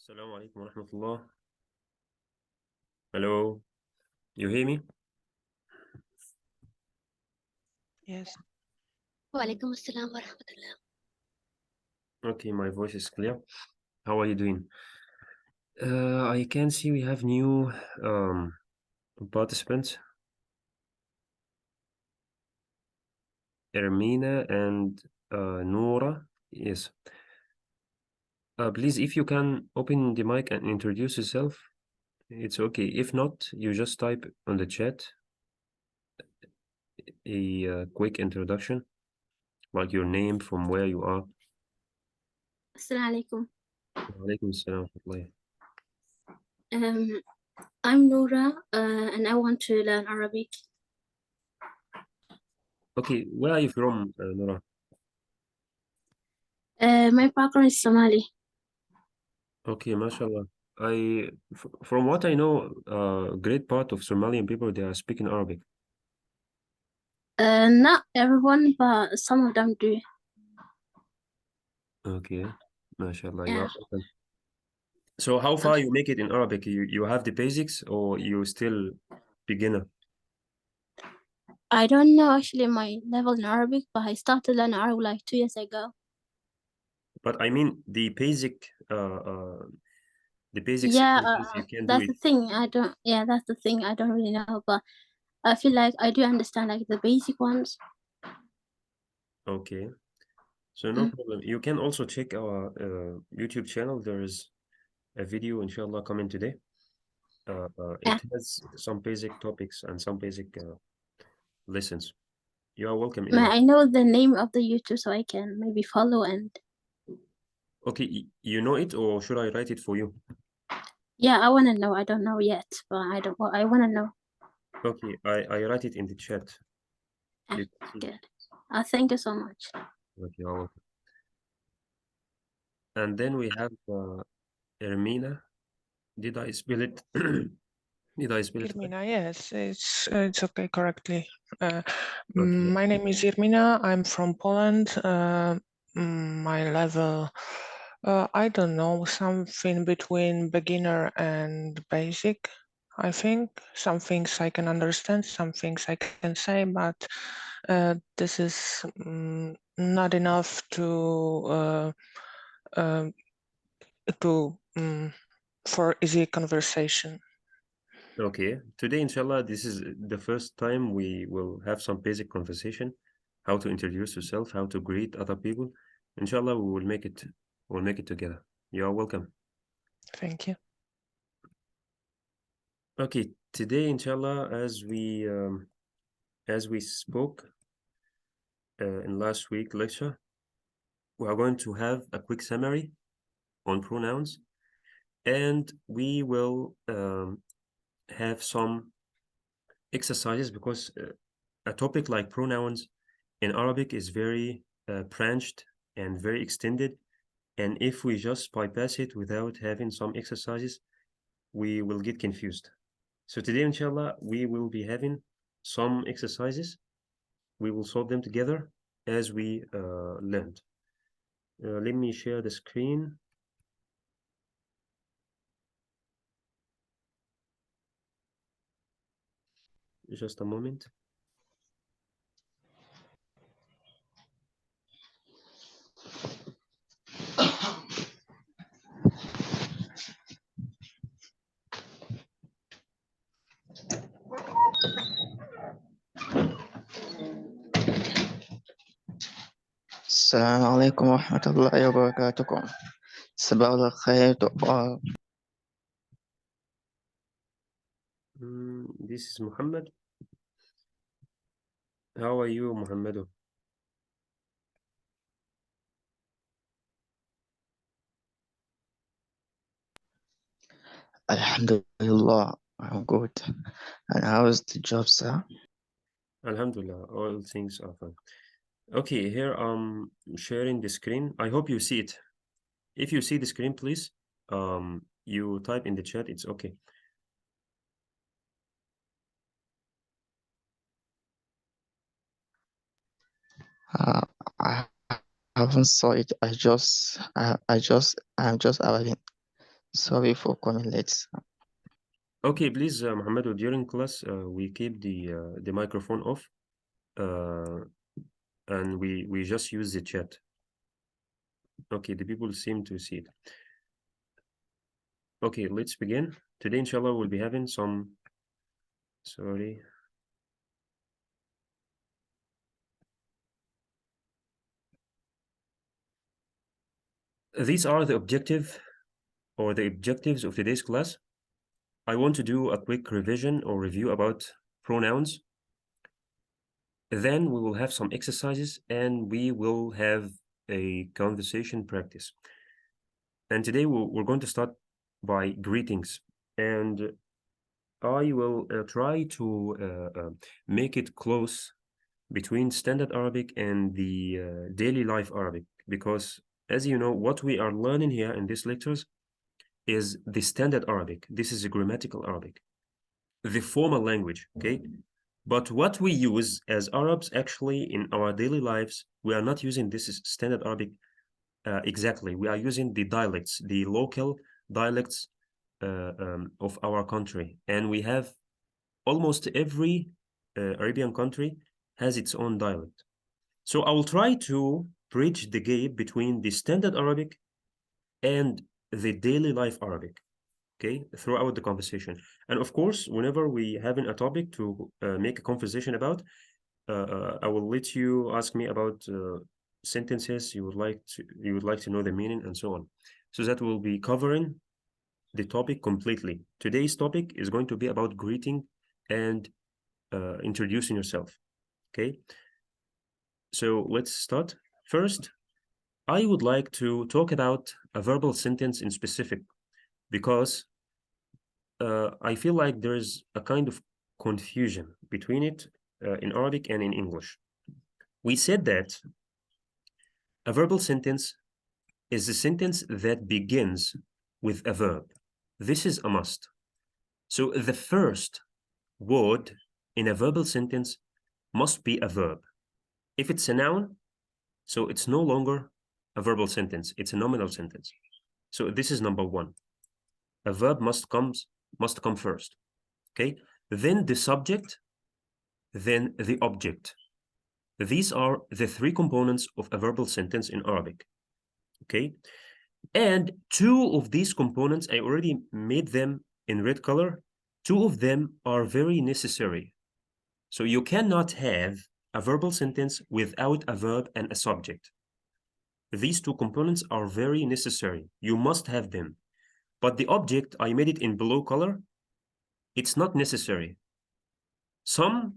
Assalamu alaikum wa rahmatullah. Hello, you hear me? Yes. وعليكم السلام ورحمة الله. Okay, my voice is clear. How are you doing? I can see we have new participants, Ermina and Noora. Yes. Please, if you can open the mic and introduce yourself, it's okay. If not, you just type on the chat a quick introduction, like your name, from where you are. السلام عليكم. Wa alaikum assalam wa rahmatullah. I'm Noura and I want to learn Arabic. Okay, where are you from, Noora? My background is Somali. Okay, mashallah. From what I know, great part of Somalian people, they are speaking Arabic. Not everyone, but some of them do. Okay, mashallah. Yeah. So how far you make it in Arabic? You have the basics or you still beginner? I don't know actually my level in Arabic, but I started learning Arabic like 2 years ago. But I mean the basic Yeah, sentences you can do that's it. the thing. That's the thing. I don't really know, but I feel like I do understand like the basic ones. Okay, so no problem. You can also check our YouTube channel. There is a video, inshallah, coming today. It has some basic topics and some basic lessons. You are welcome May anyway. I know the name of the YouTube so I can maybe follow and Okay, you know it, or should I write it for you? yeah, I want to know. I don't know yet, but I want to know. Okay, I write it in the chat. Yeah, You can see. good. Thank you so much. Okay, you're welcome. And then we have Ermina. Did I spell it? Did I spell it right? Irmina, yes, it's okay correctly. Okay. My name is Irmina. I'm from Poland. My level, I don't know, something between beginner and basic. I think some things I can understand, some things I can say, but this is not enough to for easy conversation. Okay. Today, inshallah, this is the first time we will have some basic conversation, how to introduce yourself, how to greet other people. Inshallah, we'll make it together. You are welcome. Thank you. Okay, today, inshallah, as we spoke in last week lecture, we are going to have a quick summary on pronouns, and we will have some exercises because a topic like pronouns in Arabic is very branched and very extended. And if we just bypass it without having some exercises, we will get confused. So today, inshallah, we will be having some exercises. We will solve them together as we learned. Let me share the screen. Just a moment. السلام عليكم ورحمة الله وبركاته. صباح الخير to all. This is Muhammad. How are you, Muhammadu? Alhamdulillah, I'm good. And how is the job, sir? Alhamdulillah, all things are fine. Okay, here I'm sharing the screen. I hope you see it. If you see the screen, please, you type in the chat, it's okay. I haven't saw it. I'm just arriving. Sorry for coming late. Okay, please, Mohammed, during class, we keep the microphone off, and we just use the chat. Okay, the people seem to see it. Okay, let's begin. Today, inshallah, we'll be having some. Sorry. These are the objectives of today's class. I want to do a quick revision or review about pronouns. Then we will have some exercises and we will have a conversation practice. And today we're going to start by greetings. And I will try to make it close between standard Arabic and the daily life Arabic, because as you know, what we are learning here in these lectures is the standard Arabic. This is a grammatical Arabic, the formal language, okay? But what we use as Arabs actually in our daily lives, we are not using this standard Arabic exactly. We are using the dialects, the local dialects of our country. And we have almost every Arabian country has its own dialect. So I will try to bridge the gap between the standard Arabic and the daily life Arabic, okay, throughout the conversation. And of course, whenever we having a topic to make a conversation about, I will let you ask me about sentences you would like to know the meaning and so on. So that will be covering the topic completely. Today's topic is going to be about greeting and introducing yourself, okay? So let's start. First, I would like to talk about a verbal sentence in specific because I feel like there is a kind of confusion between it in Arabic and in English. We said that a verbal sentence is a sentence that begins with a verb. This is a must. So the first word in a verbal sentence must be a verb. If it's a noun, so it's no longer a verbal sentence, it's a nominal sentence. So this is number one. A verb must come first, okay? Then the subject, then the object. These are the three components of a verbal sentence in Arabic, okay? And two of these components, I already made them in red color. Two of them are very necessary. So you cannot have a verbal sentence without a verb and a subject. These two components are very necessary. You must have them. But the object, I made it in blue color. It's not necessary. Some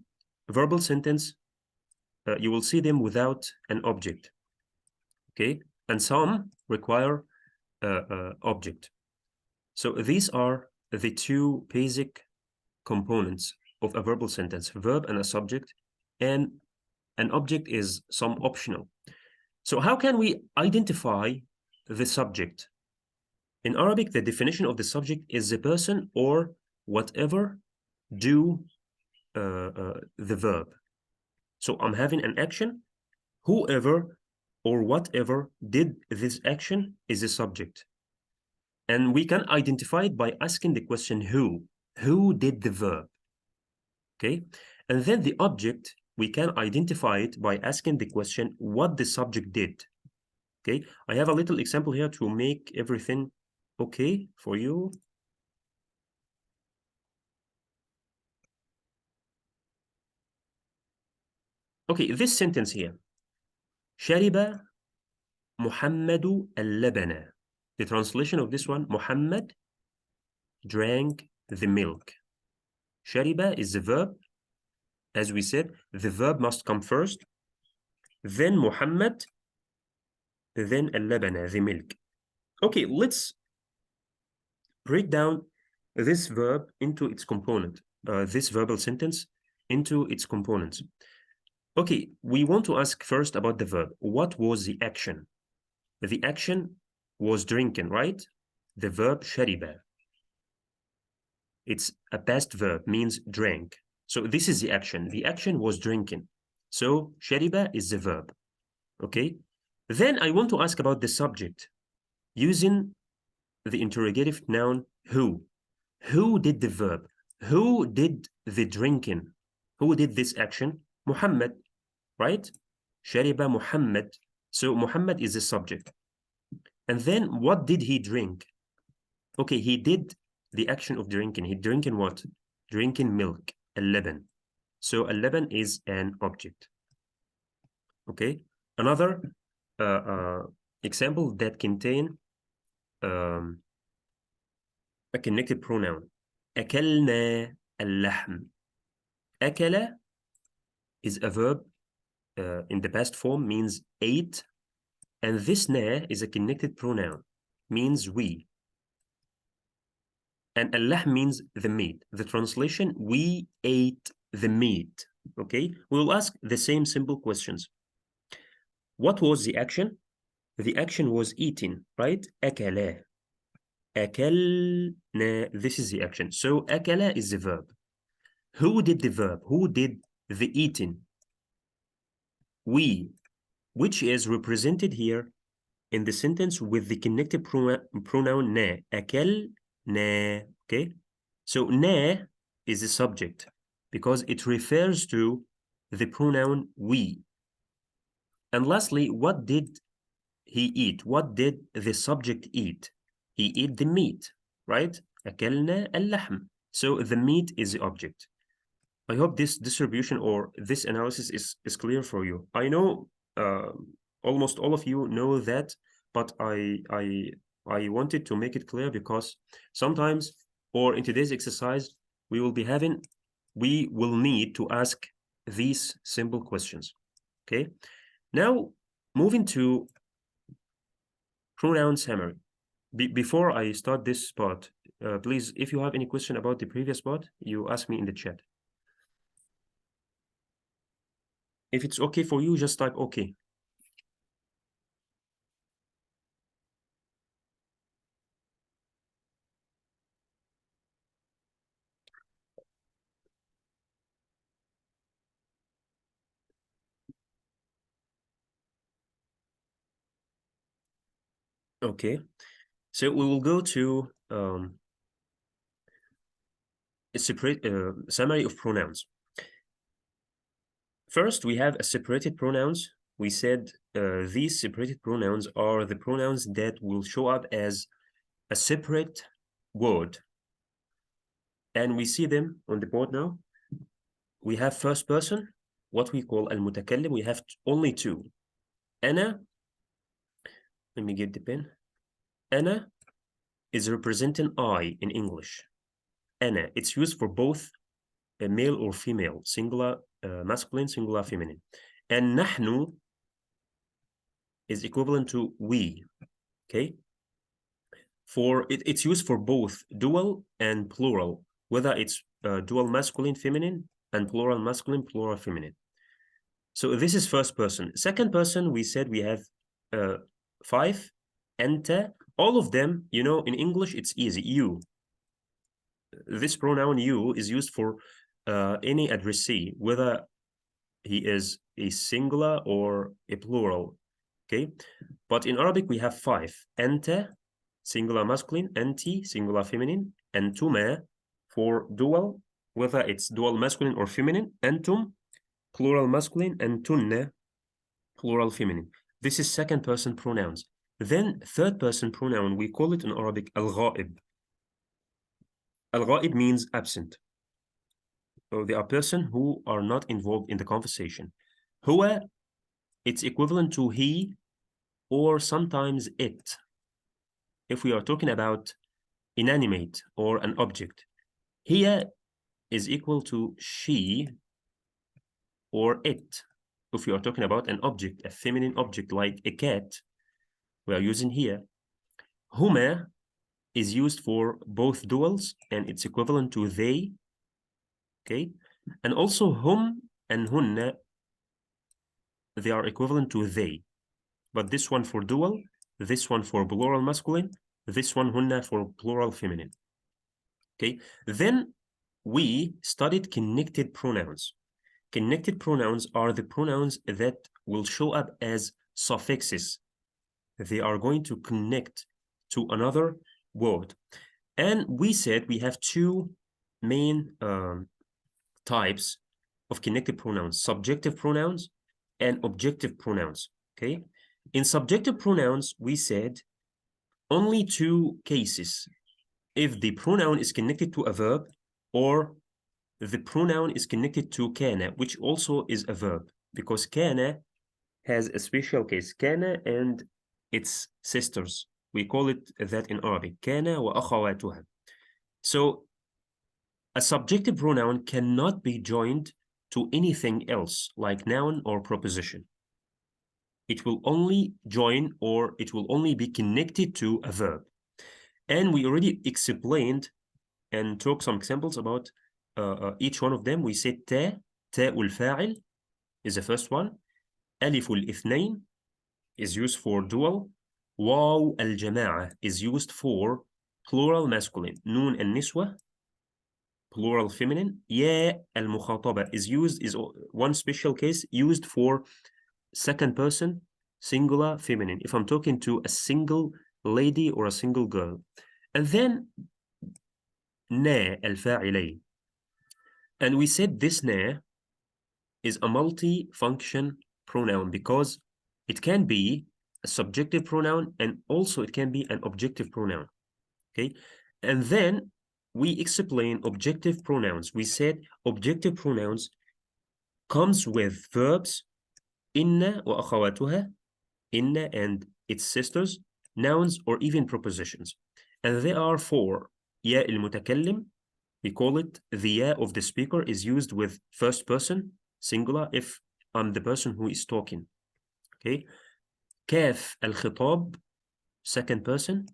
verbal sentence, you will see them without an object, okay? And some require object. So these are the two basic components of a verbal sentence, verb and a subject, and an object is some optional. So how can we identify the subject? In Arabic, the definition of the subject is the person or whatever do the verb. So I'm having an action, whoever or whatever did this action is the subject. And we can identify it by asking the question who did the verb, okay? And then the object, we can identify it by asking the question what the subject did, okay? I have a little example here to make everything okay for you. Okay, this sentence here, شرب محمد اللبن. The translation of this one, Muhammad drank the milk. شرب is the verb. As we said, the verb must come first, then Muhammad, then اللبن, the milk. Okay, let's break down this verb into its component, this verbal sentence into its components. Okay, we want to ask first about the verb. What was the action? The action was drinking, right? The verb shariba. It's a past verb, means drank. So this is the action. The action was drinking. So shariba is the verb, okay? Then I want to ask about the subject using the interrogative noun who. Who did the verb? Who did the drinking? Who did this action? Muhammad, right? Shariba Muhammad. So Muhammad is the subject. And then what did he drink? Okay, he did the action of drinking. He drinking what? Drinking milk, al-laban. So al-laban is an object. Okay, another example that contain a connected pronoun. أكلنا اللحم. أكل is a verb in the past form, means ate, and this na is a connected pronoun, means we. And al-lahm means the meat. The translation, we ate the meat. Okay, we will ask the same simple questions. What was the action? The action was eating, right? أكلا. أكلنا. This is the action. So أكلا is the verb. Who did the verb? Who did the eating? We, which is represented here in the sentence with the connected pronoun na. أكلنا. Okay? So na is the subject because it refers to the pronoun we. And lastly, what did he eat? What did the subject eat? He ate the meat, right? أكلنا اللحم. So the meat is the object. I hope this distribution or this analysis is clear for you. I know almost all of you know that, but I wanted to make it clear because sometimes, or in today's exercise, we will need to ask these simple questions. Okay, now moving to pronoun summary. Before I start this part, please, if you have any question about the previous part, you ask me in the chat. If it's okay for you, just type okay. Okay, so we will go to a separate summary of pronouns. First, we have a separated pronouns. We said these separated pronouns are the pronouns that will show up as a separate word. And we see them on the board now. We have first person, what we call al-mutakallim. We have only two. Ana, let me get the pen. Ana is representing I in English. Ana, it's used for both a male or female, singular masculine, singular feminine. And nahnu is equivalent to we, okay? It's used for both dual and plural, whether it's dual masculine, feminine, and plural masculine, plural feminine. So this is first person. Second person, we said we have 5, anta. All of them, you know, in English, it's easy, you. This pronoun you is used for any addressee, whether he is a singular or a plural, okay? But in Arabic, we have 5. Anta, singular masculine, anti, singular feminine, antuma for dual, whether it's dual masculine or feminine, antum, plural masculine, antunna, plural feminine. This is second person pronouns. Then third person pronoun, we call it in Arabic al-ghaib. Al-ghaib means absent. So they are person who are not involved in the conversation. Huwa, it's equivalent to he or sometimes it. If we are talking about inanimate or an object, hiya is equal to she or it. If we are talking about an object, a feminine object like a cat, we are using here. Huma is used for both duals and it's equivalent to they. Okay, and also hum and hunna, they are equivalent to they, but this one for dual, this one for plural masculine, this one hunna for plural feminine. Okay, then we studied connected pronouns. Connected pronouns are the pronouns that will show up as suffixes. They are going to connect to another word. And we said we have two main types of connected pronouns, subjective pronouns and objective pronouns, okay? In subjective pronouns, we said only two cases. If the pronoun is connected to a verb or the pronoun is connected to kana, which also is a verb, because kana has a special case, kana and its sisters. We call it that in Arabic, kana wa akhawatuha. So a subjective pronoun cannot be joined to anything else, like noun or preposition. It will only join or it will only be connected to a verb. And we already explained and took some examples about each one of them. We said تاء الفاعل is the first one. ألف الاثنين is used for dual. واو الجماعة is used for plural masculine. نون النسوة plural feminine. يا المخاطبة is one special case used for second person singular feminine, if I'm talking to a single lady or a single girl. And then نا الفاعلين. And we said this نا is a multi-function pronoun because it can be a subjective pronoun and also it can be an objective pronoun, okay? And then we explain objective pronouns. We said objective pronouns comes with verbs inna wa akhawatuha, inna and its sisters, nouns or even prepositions. And there are four. Ya al-mutakallim, we call it the ya of the speaker is used with first person, singular, if I'm the person who is talking, okay? Kaf al-khitab, second person.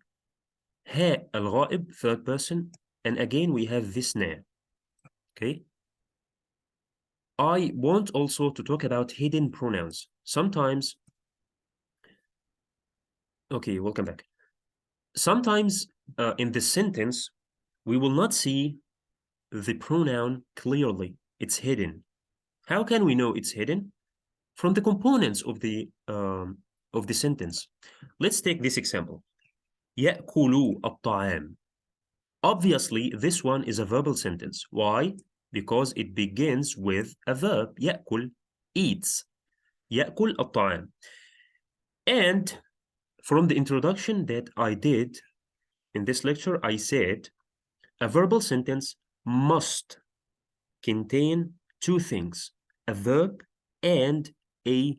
Ha al-ghaib, third person. And again, we have this na, okay? I want also to talk about hidden pronouns. Sometimes, okay, welcome back. Sometimes in the sentence, we will not see the pronoun clearly. It's hidden. How can we know it's hidden? From the components of the sentence. Let's take this example. يأكل الطعام. Obviously, this one is a verbal sentence. Why? Because it begins with a verb. يأكل, eats. يأكل الطعام. And from the introduction that I did in this lecture, I said a verbal sentence must contain two things, a verb and a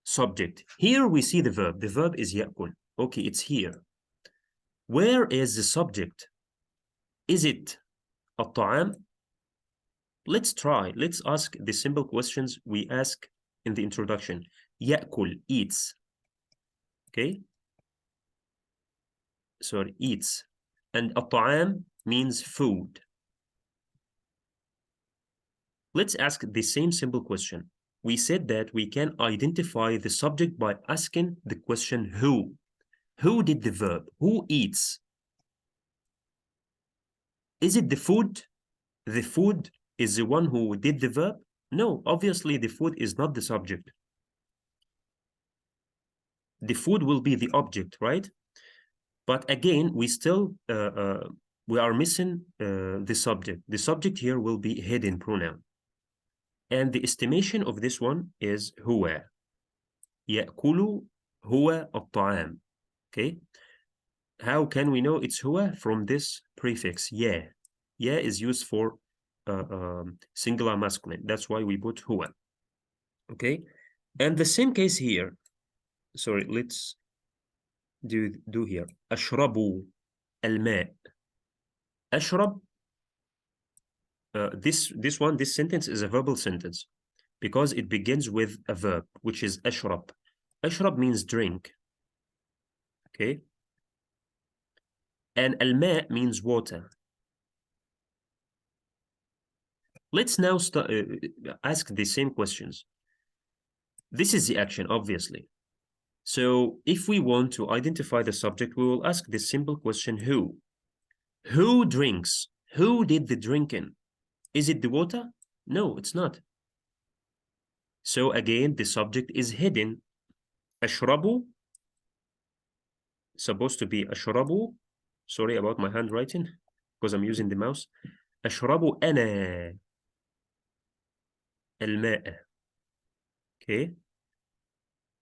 subject. Here we see the verb. The verb is يأكل. Okay, it's here. Where is the subject? Is it الطعام? Let's try. Let's ask the simple questions we ask in the introduction. يأكل, eats. Okay? Sorry, eats. And الطعام means food. Let's ask the same simple question. We said that we can identify the subject by asking the question who. Who did the verb? Who eats? Is it the food? The food is the one who did the verb? No, obviously the food is not the subject. The food will be the object, right? But again, we still, we are missing the subject. The subject here will be hidden pronoun. And the estimation of this one is هو. يأكل هو الطعام. Okay? How can we know it's هو? From this prefix, يا. يا is used for singular masculine. That's why we put هو. Okay? And the same case here. Sorry, let's do here. أشرب الماء. أشرب. This sentence is a verbal sentence because it begins with a verb, which is أشرب. أشرب means drink. Okay? And الماء means water. Let's now ask the same questions. This is the action, obviously. So if we want to identify the subject, we will ask this simple question, who? Who drinks? Who did the drinking? Is it the water? No, it's not. So again, the subject is hidden. أشرب, supposed to be أشرب Sorry about my handwriting because I'm using the mouse. أشرب أنا الماء. Okay.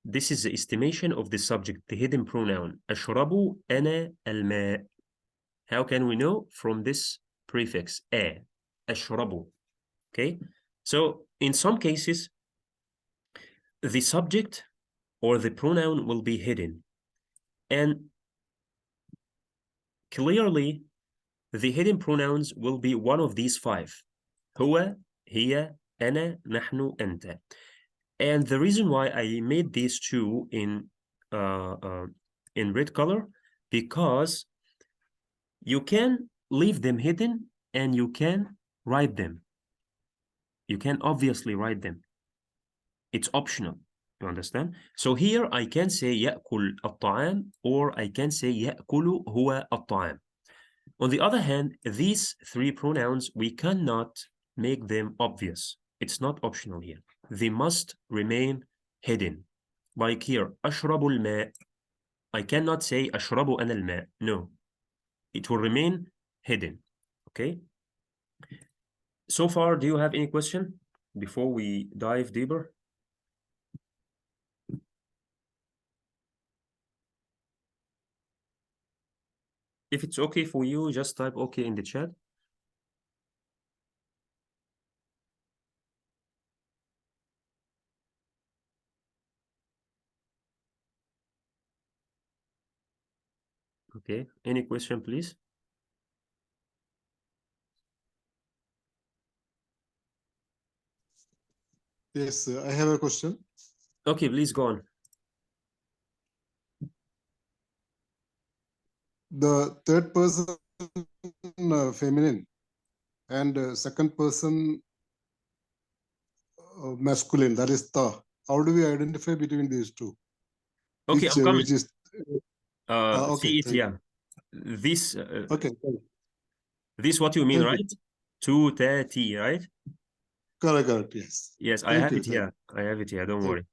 This is the estimation of the subject, the hidden pronoun. أشرب أنا الماء. How can we know? From this prefix, a. أشرب. Okay. So in some cases, the subject or the pronoun will be hidden. And clearly, the hidden pronouns will be one of these five. هو, هي, أنا, نحن, أنت. And the reason why I made these two in red color, because you can leave them hidden and you can write them. You can obviously write them. It's optional. You understand? So here I can say يأكل الطعام, or I can say يأكل هو الطعام. On the other hand, these three pronouns, we cannot make them obvious. It's not optional here. They must remain hidden. Like here, أشرب الماء. I cannot say أشرب أنا الماء. No. It will remain hidden. Okay? So far, do you have any question before we dive deeper? If it's okay for you, just type okay in the chat. Okay, any question, please? Yes, I have a question. Okay, please go on. The third person feminine and second person masculine, that is ta. How do we identify between these two? Okay, I'm coming. Which is okay, see it, thank yeah. you. This, Okay, this what you mean, thank right? you. Tu, ta, ti, right? Correct, yes. Yes, I Thank have you, it here. I have it here, don't worry.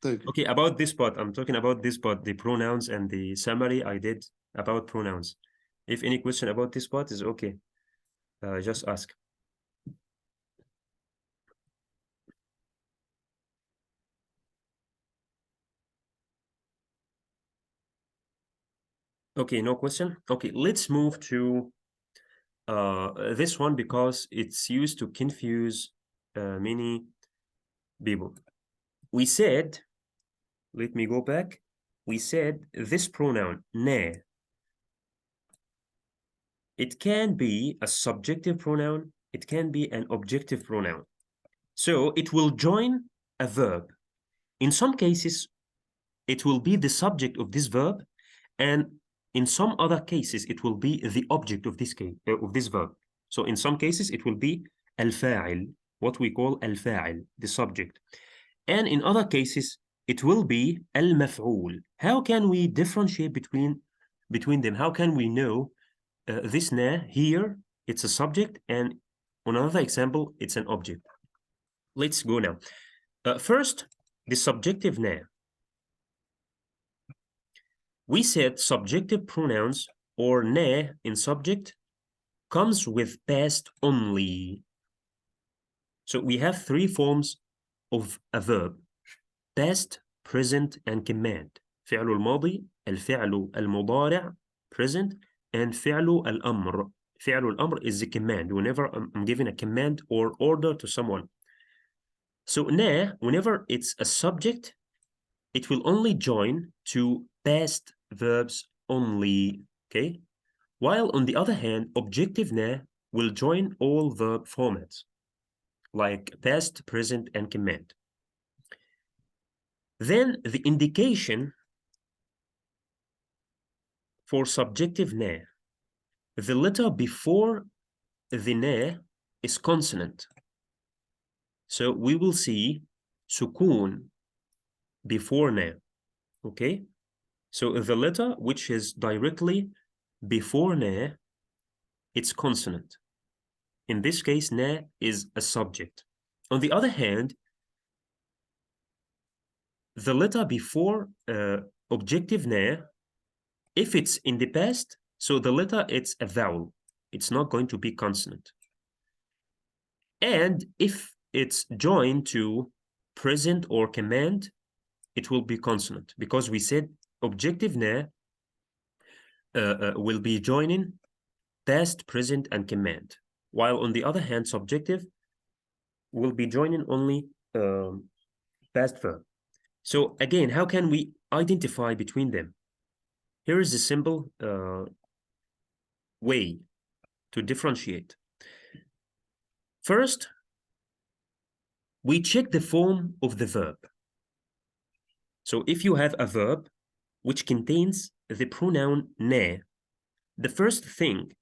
Thank you. Okay, about this part, I'm talking about this part, the pronouns and the summary I did about pronouns. If any question about this part is okay, just ask. Okay, no question. Okay, let's move to this one because it's used to confuse many people. We said, let me go back. We said this pronoun, ne, it can be a subjective pronoun, it can be an objective pronoun. So it will join a verb. In some cases, it will be the subject of this verb, and in some other cases, it will be the object of this case, of this verb. So in some cases, it will be al-fa'il, what we call al-fa'il, the subject. And in other cases, it will be al-maf'ul. How can we differentiate between them? How can we know this na here, it's a subject, and on another example, it's an object? Let's go now. First, the subjective na. We said subjective pronouns or na in subject comes with past only. So we have three forms of a verb: past, present, and command. فعل الماضي, الفعل المضارع, present, and فعل الأمر. فعل الأمر is the command whenever I'm giving a command or order to someone. So na, whenever it's a subject, it will only join to past verbs only, okay? While on the other hand, objective na will join all verb formats, like past, present, and command. Then the indication for subjective na, the letter before the na is consonant. So we will see sukun before na, okay? So the letter which is directly before na, it's consonant. In this case, na is a subject. On the other hand, the letter before objective na, if it's in the past, So the letter, it's a vowel. It's not going to be consonant. And if it's joined to present or command, it will be consonant, because we said objective na will be joining past, present, and command, while on the other hand, subjective will be joining only past verb. So again, how can we identify between them? Here is a simple way to differentiate. First, we check the form of the verb. So if you have a verb which contains the pronoun na, the first thing,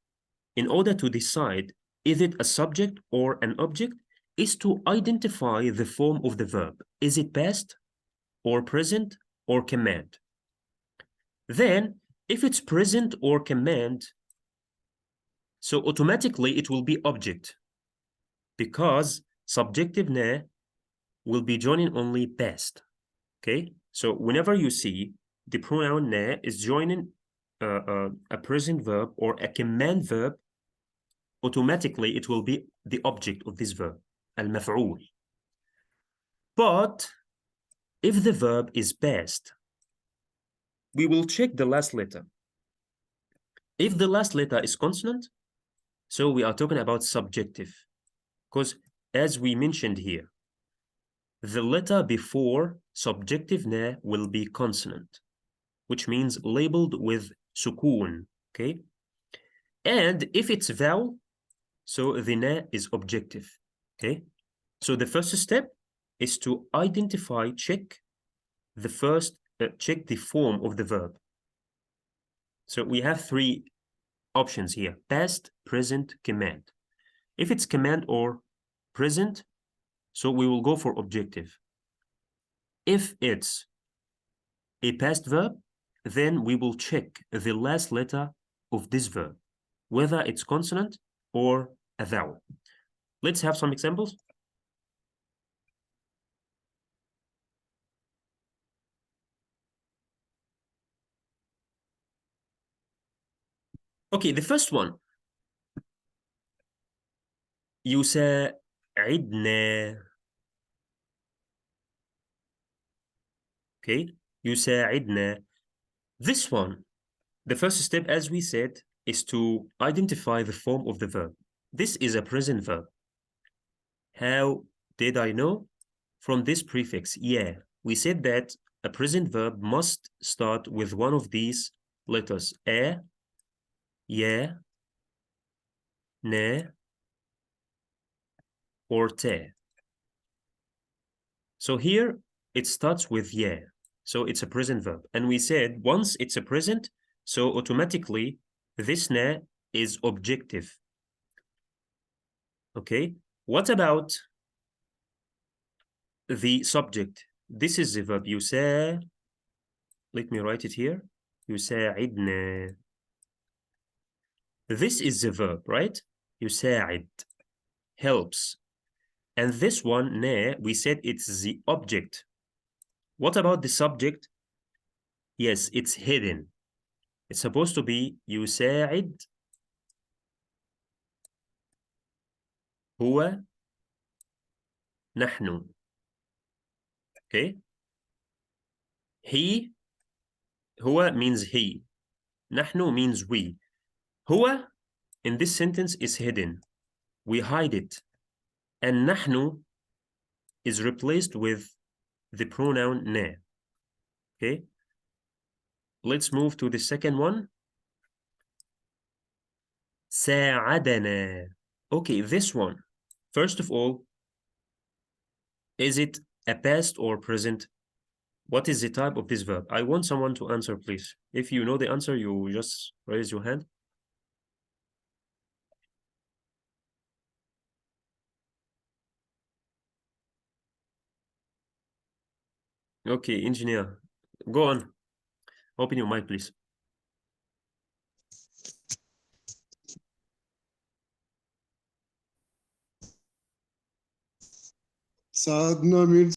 in order to decide is it a subject or an object, is to identify the form of the verb. Is it past or present or command? Then, if it's present or command, so automatically it will be object, because subjective na will be joining only past. Okay, so whenever you see the pronoun na is joining a present verb or a command verb, automatically it will be the object of this verb, al-maf'ul. But if the verb is past, we will check the last letter. If the last letter is consonant, so we are talking about subjective, because as we mentioned here, the letter before subjective na will be consonant, which means labeled with sukoon, okay? And if it's vowel, so the na is objective, okay? So the first step is to identify, check the form of the verb. So we have three options here: past, present, command. If it's command or present, so we will go for objective. If it's a past verb, then we will check the last letter of this verb, whether it's consonant or a vowel. Let's have some examples. Okay, the first one. يساعدنا. Okay, يساعدنا. This one, the first step, as we said, is to identify the form of the verb. This is a present verb. How did I know? From this prefix, yeah. We said that a present verb must start with one of these letters: a, ya, na, or te. So here it starts with yeah. So it's a present verb. And we said once it's a present, so automatically this na is objective. Okay, what about the subject? This is the verb يساعد. Let me write it here. يساعدنا. This is the verb, right? يساعد, helps. And this one, na, we said it's the object. What about the subject? Yes, it's hidden. It's supposed to be يساعد هو نحن. Okay? He, هو means he. نحن means we. هو in this sentence is hidden. We hide it. And نحن is replaced with the pronoun na. Okay? Let's move to the second one. ساعدنا. Okay, this one. First of all, is it a past or present? What is the type of this verb? I want someone to answer, please. If you know the answer, you just raise your hand. Okay, engineer, go on. Open your mic, please. Sadhana means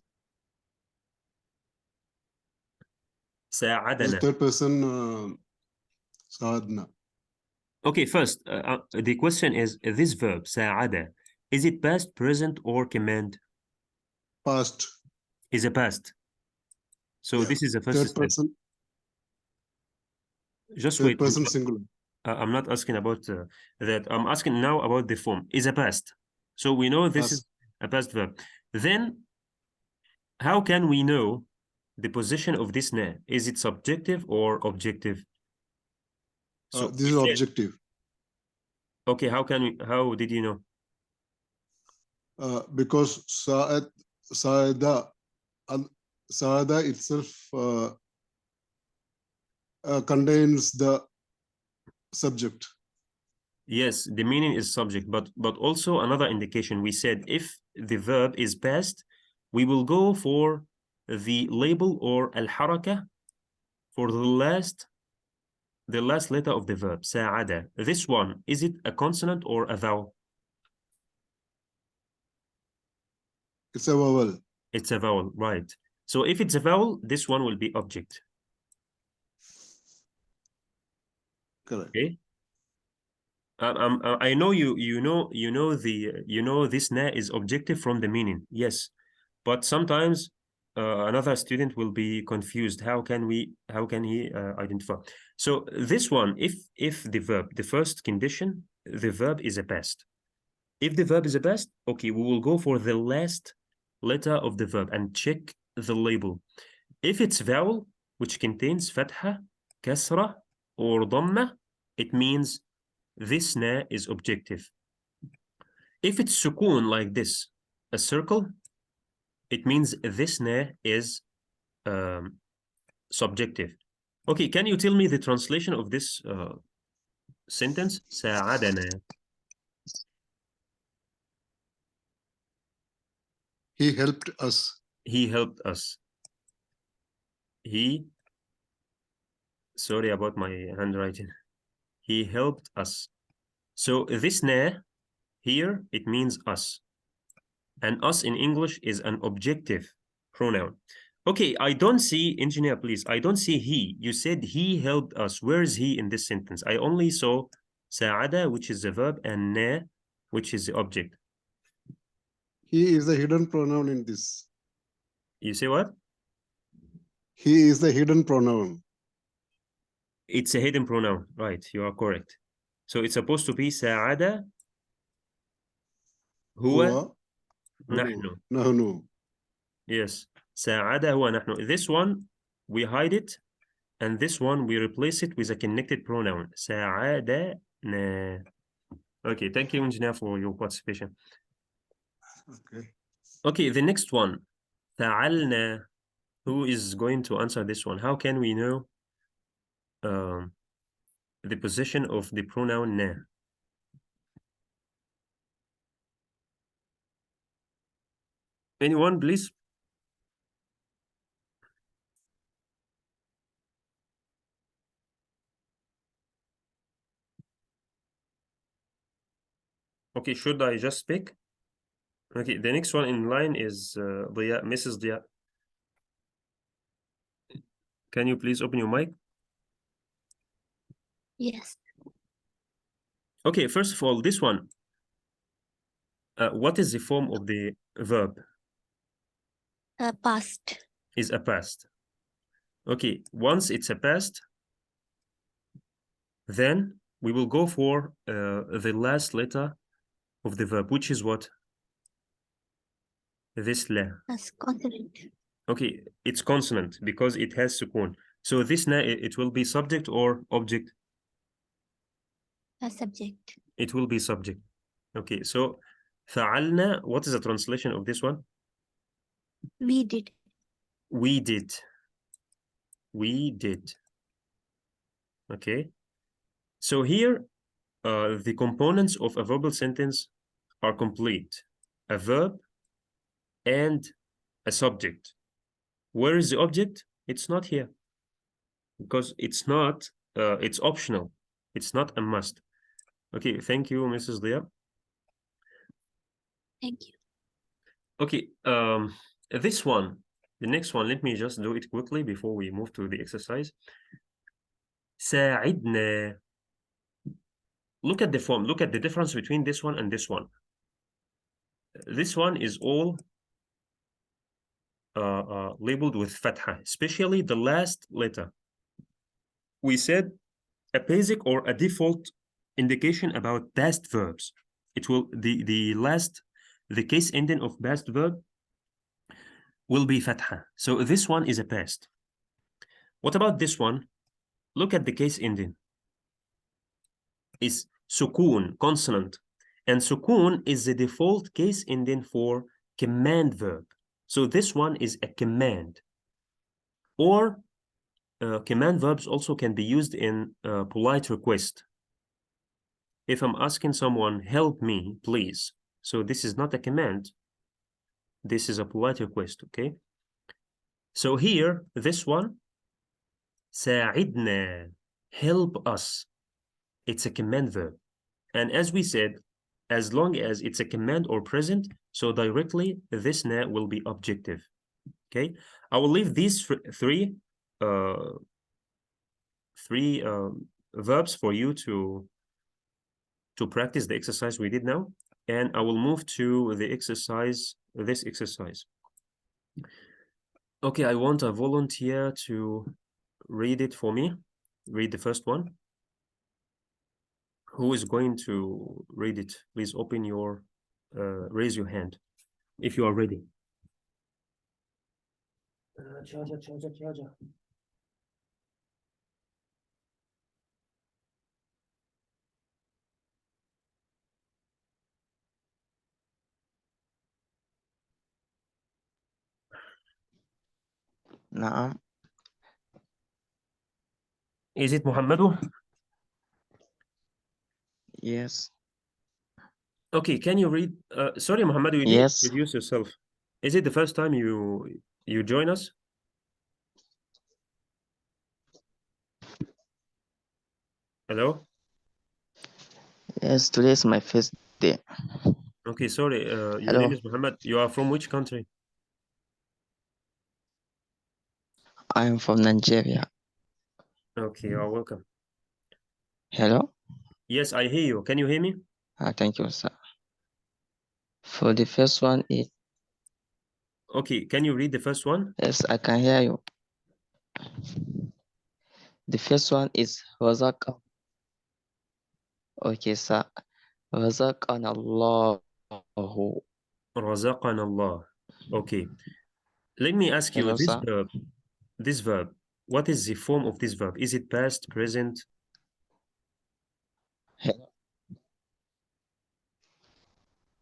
ساعدنا. third person sadhana. Okay, first, the question is this verb, ساعد, is it past, present, or command? Past. Is a past. So Yeah. this is the first Third step. person. Just Third wait. person singular. I'm not asking about that. I'm asking now about the form. Is a past. So we know this is a past verb. Then, how can we know the position of this na? Is it subjective or objective? So This is objective. Okay, how did you know? Because Saada itself contains the subject. Yes, the meaning is subject, but also another indication. We said if the verb is past, we will go for the label or al-haraka for the last letter of the verb, ساعد. This one, is it a consonant or a vowel? It's a vowel. It's a vowel, right. So if it's a vowel, this one will be object. Correct. Okay. I know you know this na is objective from the meaning. Yes. But sometimes another student will be confused. How can he identify? So this one, if the verb, the first condition, the verb is a past. If the verb is a past, okay, we will go for the last letter of the verb and check the label. If it's vowel, which contains fatha, kasra, or dhamma, it means this na is objective. If it's sukun like this, a circle, it means this na is subjective. Okay, can you tell me the translation of this sentence? ساعدنا. He helped us. He helped us. Sorry about my handwriting. He helped us. So this na here, it means us. And us in English is an objective pronoun. Okay, I don't see, engineer, please. I don't see he. You said he helped us. Where is he in this sentence? I only saw ساعد, which is the verb, and na, which is the object. He is the hidden pronoun in this. You say what? He is the hidden pronoun. It's a hidden pronoun. Right, you are correct. So it's supposed to be ساعد هو نحن. نحن. Yes. ساعد هو نحن. This one, we hide it. And this one, we replace it with a connected pronoun. ساعدنا. Okay, thank you, engineer, for your participation. Okay. Okay, the next one. فعلنا. Who is going to answer this one? How can we know the position of the pronoun na? Anyone, please? Okay, should I just speak? Okay, the next one in line is Diya, Mrs. Diya. Can you please open your mic? Yes. Okay, first of all, this one. What is the form of the verb? Past. Is a past. Okay, once it's a past, then we will go for the last letter of the verb, which is what? This la. As consonant. Okay, it's consonant because it has sukun. So this na, it will be subject or object? A subject. It will be subject. Okay, so فعلنا, what is the translation of this one? We did. We did. We did. Okay. So here, the components of a verbal sentence are complete. A verb and a subject. Where is the object? It's not here. Because it's not, it's optional. It's not a must. Okay, thank you, Mrs. Leah. Thank you. Okay, this one, the next one, let me just do it quickly before we move to the exercise. ساعدنا. look at the form. Look at the difference between this one and this one. This one is all labeled with fatha, especially the last letter. We said a basic or a default indication about past verbs. It will the case ending of past verb will be fatha. So this one is a past. What about this one? Look at the case ending. It's sukun, consonant. And sukun is the default case ending for command verb. So this one is a command. Or command verbs also can be used in polite request. If I'm asking someone, help me, please. So this is not a command. This is a polite request, okay? So here, this one, ساعدنا, help us. It's a command verb. And as we said, as long as it's a command or present, so directly this na will be objective. Okay, I will leave these three verbs for you to practice the exercise we did now, and I will move to the exercise, this exercise. Okay, I want a volunteer to read it for me. Read the first one. Who is going to read it? Please open your, raise your hand if you are ready. Charger. نعم. Is it Muhammadu? Yes. Okay, can you read? Sorry, Muhammadu, you need Yes. to introduce yourself. Is it the first time you join us? Hello? Yes, today is my first day. Okay, sorry. Your Hello. name is Muhammad. You are from which country? I am from Nigeria. Okay, you're welcome. Hello. Yes, I hear you. Can you hear me? Thank you, sir. For the first one, Okay, can you read the first one? yes, I can hear you. The first one is Razak. Okay, sir. Razaqan Allah. Razaqan Allah. Okay. Let me ask you Hello, sir. this verb, what is the form of this verb? Is it past, present?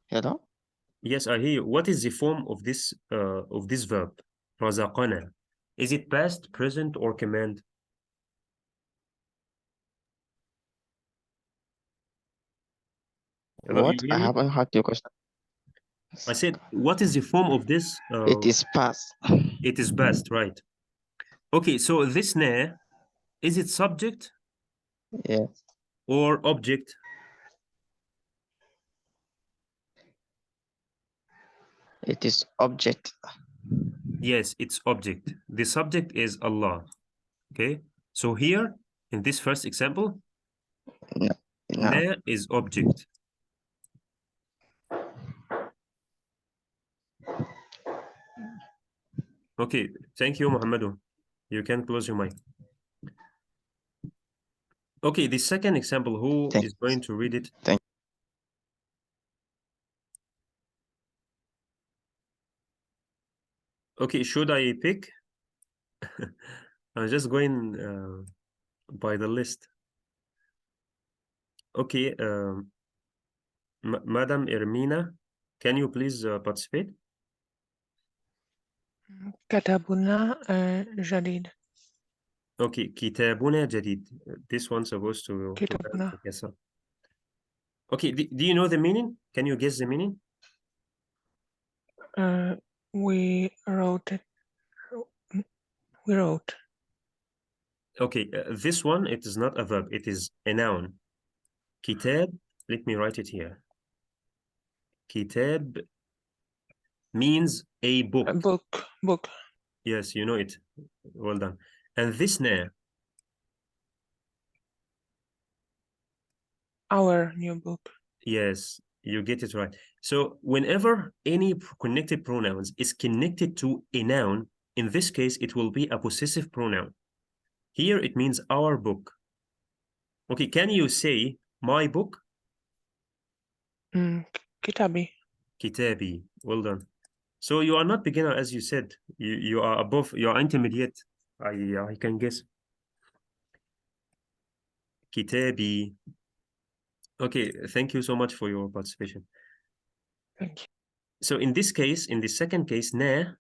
Hello. Yes, I hear you. What is the form of this verb? Razaqana. Is it past, present, or command? Hello, What? you hear I me? haven't heard your question. I said, what is the form of this? It is past. It is past, right? Okay, so this na, is it subject Yes. or object? It is object. Yes, it's object. The subject is Allah. Okay, so here in this first example, No. na is object. Okay, thank you, Muhammadu. You can close your mic. Okay, the second example, who is going to read it? Thank Okay, should I pick? I'm just going by the list. Okay, Madam Ermina, can you please participate? كتابنا جديد. Okay, كتابنا جديد. This one's supposed to كتابنا. yes. Okay, do you know the meaning? Can you guess the meaning? We wrote it. We wrote. Okay, this one, it is not a verb, it is a noun. Kitab, let me write it here. Kitab means a book. A book. Yes, you know it. Well done. And this na, our new book. Yes, you get it right. So whenever any connected pronouns is connected to a noun, in this case, it will be a possessive pronoun. Here it means our book. Okay, can you say my book? Kitabi. Kitabi. Well done. So you are not beginner, as you said. You are above, you are intermediate. I can guess. Kitabi. Okay, thank you so much for your participation. Thank you. So in this case, in the second case, na,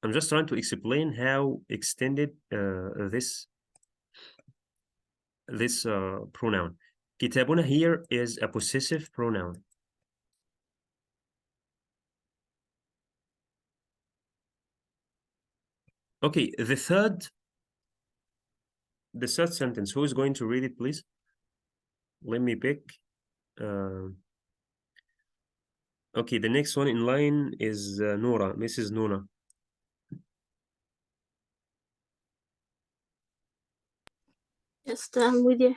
I'm just trying to explain how extended this pronoun. Kitabuna here is a possessive pronoun. Okay, the third sentence. Who is going to read it, please? Let me pick. Okay, the next one in line is Nora, Mrs. Nora. Just with you.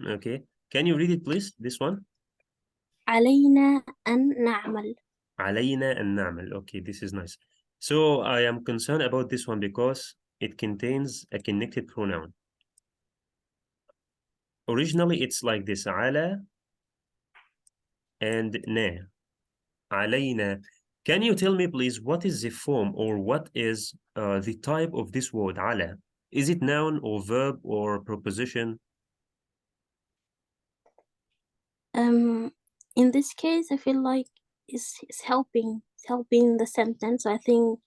Okay, can you read it, please? This one. علينا أن نعمل. علينا أن نعمل. Okay, this is nice. So I am concerned about this one because it contains a connected pronoun. Originally, it's like this: على and na. علينا. Can you tell me, please, what is the form or what is the type of this word, على? Is it noun or verb or preposition? In this case, I feel like it's helping the sentence. I think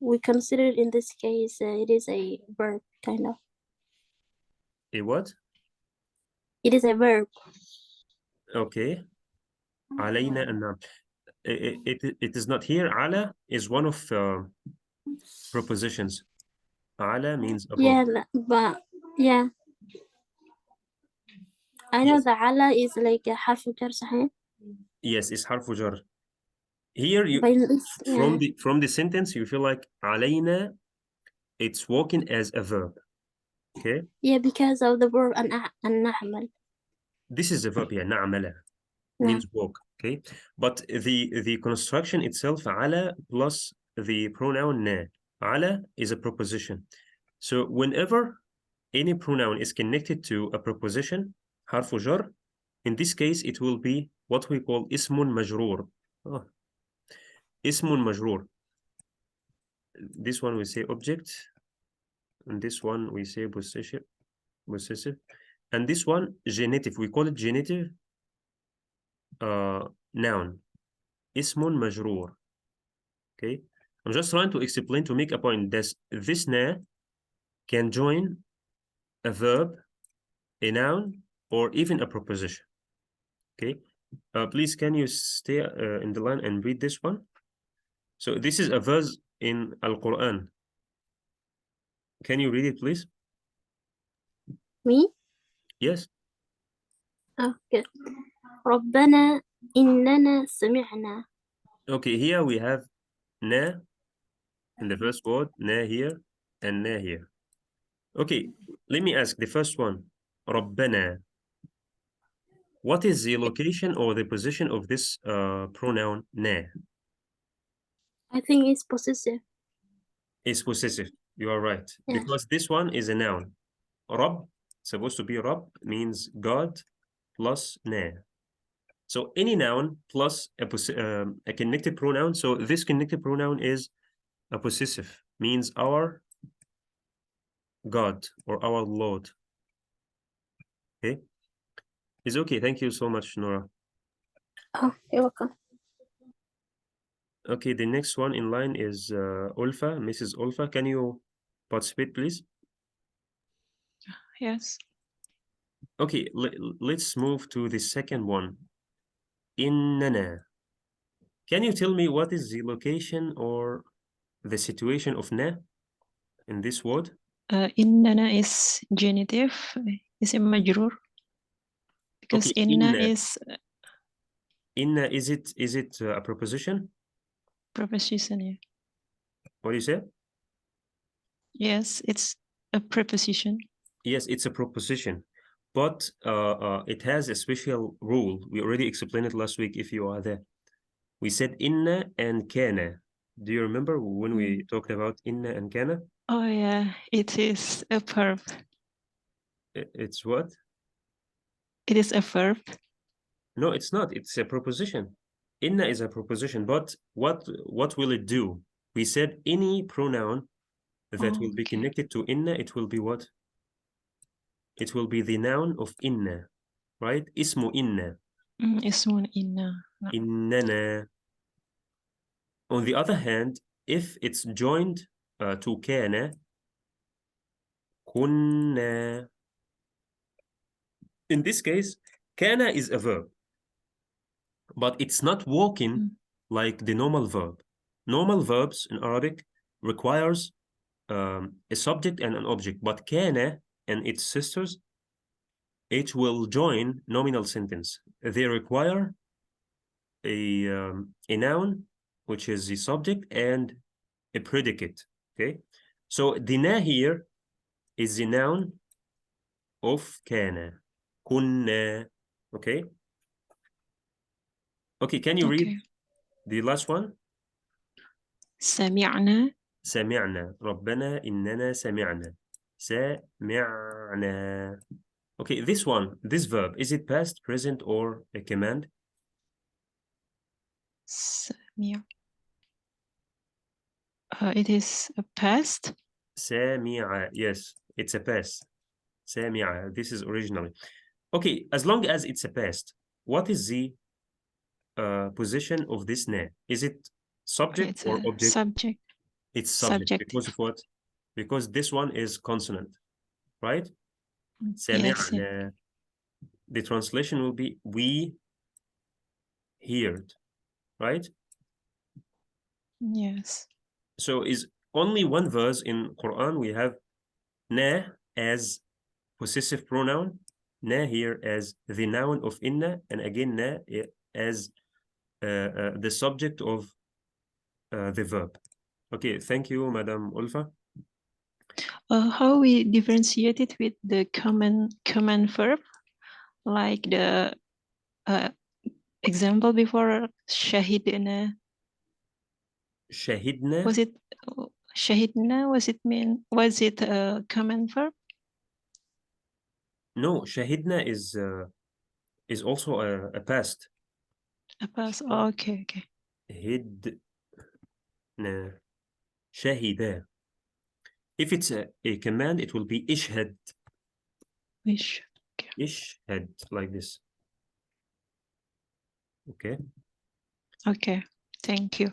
we consider it in this case it is a verb, kind of. A what? It is a verb. Okay. علينا أن نعمل. It is not here. على is one of prepositions. على means above. Yeah, but yeah, I know Yes. the ala is like a حرف جر صحيح. Yes, it's حرف جر. Here you But in this, yeah. from the sentence you feel like علينا, it's working as a verb. Okay. Yeah, because of the verb أن نعمل. This is a verb, yeah, نعمل means work. Okay. But the construction itself, على plus the pronoun na. على is a preposition. So whenever any pronoun is connected to a preposition, حرف جر, in this case it will be what we call اسم مجرور. Oh. اسم مجرور. This one we say object, and this one we say possessive, and this one genitive. We call it genitive noun. اسم مجرور. Okay, I'm just trying to explain to make a point. This na can join a verb, a noun, or even a preposition. Okay, please can you stay in the line and read this one? So this is a verse in Al-Quran. Can you read it, please? Me? Yes. Okay. ربنا إننا سمعنا. Okay, here we have na in the first word, na here, and na here. Okay, let me ask the first one. ربنا. What is the location or the position of this pronoun na? I think it's possessive. It's possessive. You are right. Yeah. Because this one is a noun. Rabb, supposed to be Rabb, means God plus na. So any noun plus a connected pronoun. So this connected pronoun is a possessive, means our God or our Lord. Okay. It's okay. Thank you so much, Nora. Oh, you're welcome. Okay, the next one in line is Ulfa, Mrs. Ulfa. Can you participate, please? Yes. Okay, let's move to the second one. Innana. Can you tell me what is the location or the situation of na in this word? إننا is genitive, is a مجرور. Because Okay, inna inna. is Inna, is it a preposition? preposition. Yeah. What do you say? Yes, it's a preposition. Yes, it's a preposition. but it has a special rule. We already explained it last week if you are there. We said inna and kana. Do you remember when we talked about inna and kana? Oh yeah, it is a verb. It's what? It is a verb. No, it's not. It's a proposition. Inna is a proposition, but what will it do? We said any pronoun that will be Okay. connected to inna, it will be what? It will be the noun of inna, right? Ismu inna. Ismun inna. No. Innana. On the other hand, if it's joined to kana, kunna. In this case, kana is a verb, but it's not walking like the normal verb. Normal verbs in Arabic requires a subject and an object, but kana and its sisters, it will join nominal sentence. They require a noun, which is the subject, and a predicate. Okay, so the na here is the noun of kana. Kunna. Okay. Okay, can you read the last one? سمعنا. سمعنا. ربنا إننا سمعنا. سمعنا. Okay, this one, this verb, is it past, present, or a command? سمع. It is a past. سمع. Yes, it's a past. سمع. This is originally. Okay, as long as it's a past, what is the position of this na? Is it subject It's or a object? subject. It's subject. Subject. Because of what? Because this one is consonant, right? Yes. سمعنا. The translation will be we heard, right? Yes. So is only one verse in Quran we have na as possessive pronoun, na here as the noun of inna, and again na as the subject of the verb. Okay, thank you, Madam Ulfa. How we differentiate it with the common verb, like the example before shahidna. Shahidna. Was it shahidna? Was it a common verb? No, shahidna is also a past. A past. Oh, okay. Hidna. Shahida. If it's a command, it will be ishhad. Wish. Ishhad, like this. Okay. Okay. Thank you.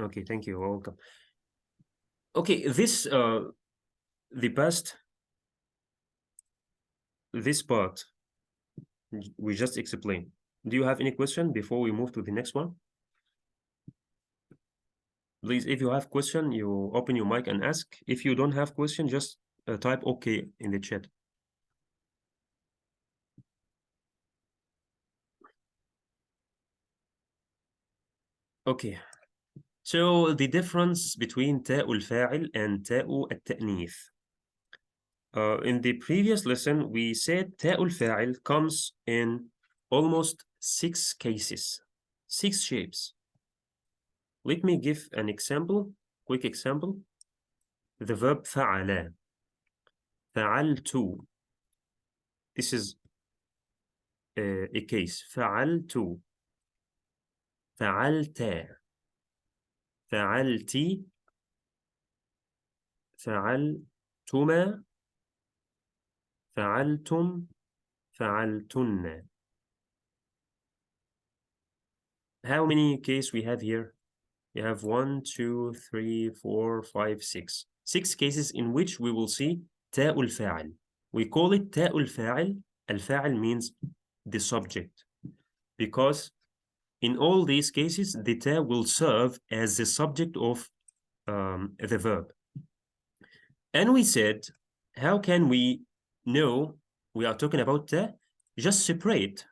Okay, thank you. Welcome. Okay, this the past, this part we just explained. Do you have any question before we move to the next one? Please, if you have question, you open your mic and ask. If you don't have question, just type okay in the chat. Okay. So the difference between تاء الفاعل and تاء التأنيث. In the previous lesson, we said تاء الفاعل comes in almost 6 cases, 6 shapes. Let me give an example, quick example. The verb فعل. فعلت. This is a case. فعلت. فعلت. فعلت. فعلتما. فعلتم. فعلتن. How many cases we have here? We have 1, 2, 3, 4, 5, 6. 6 cases in which we will see تاء الفاعل. We call it تاء الفاعل. الفاعل means the subject. Because in all these cases, the ta will serve as the subject of the verb. And we said, how can we know we are talking about ta? Just separate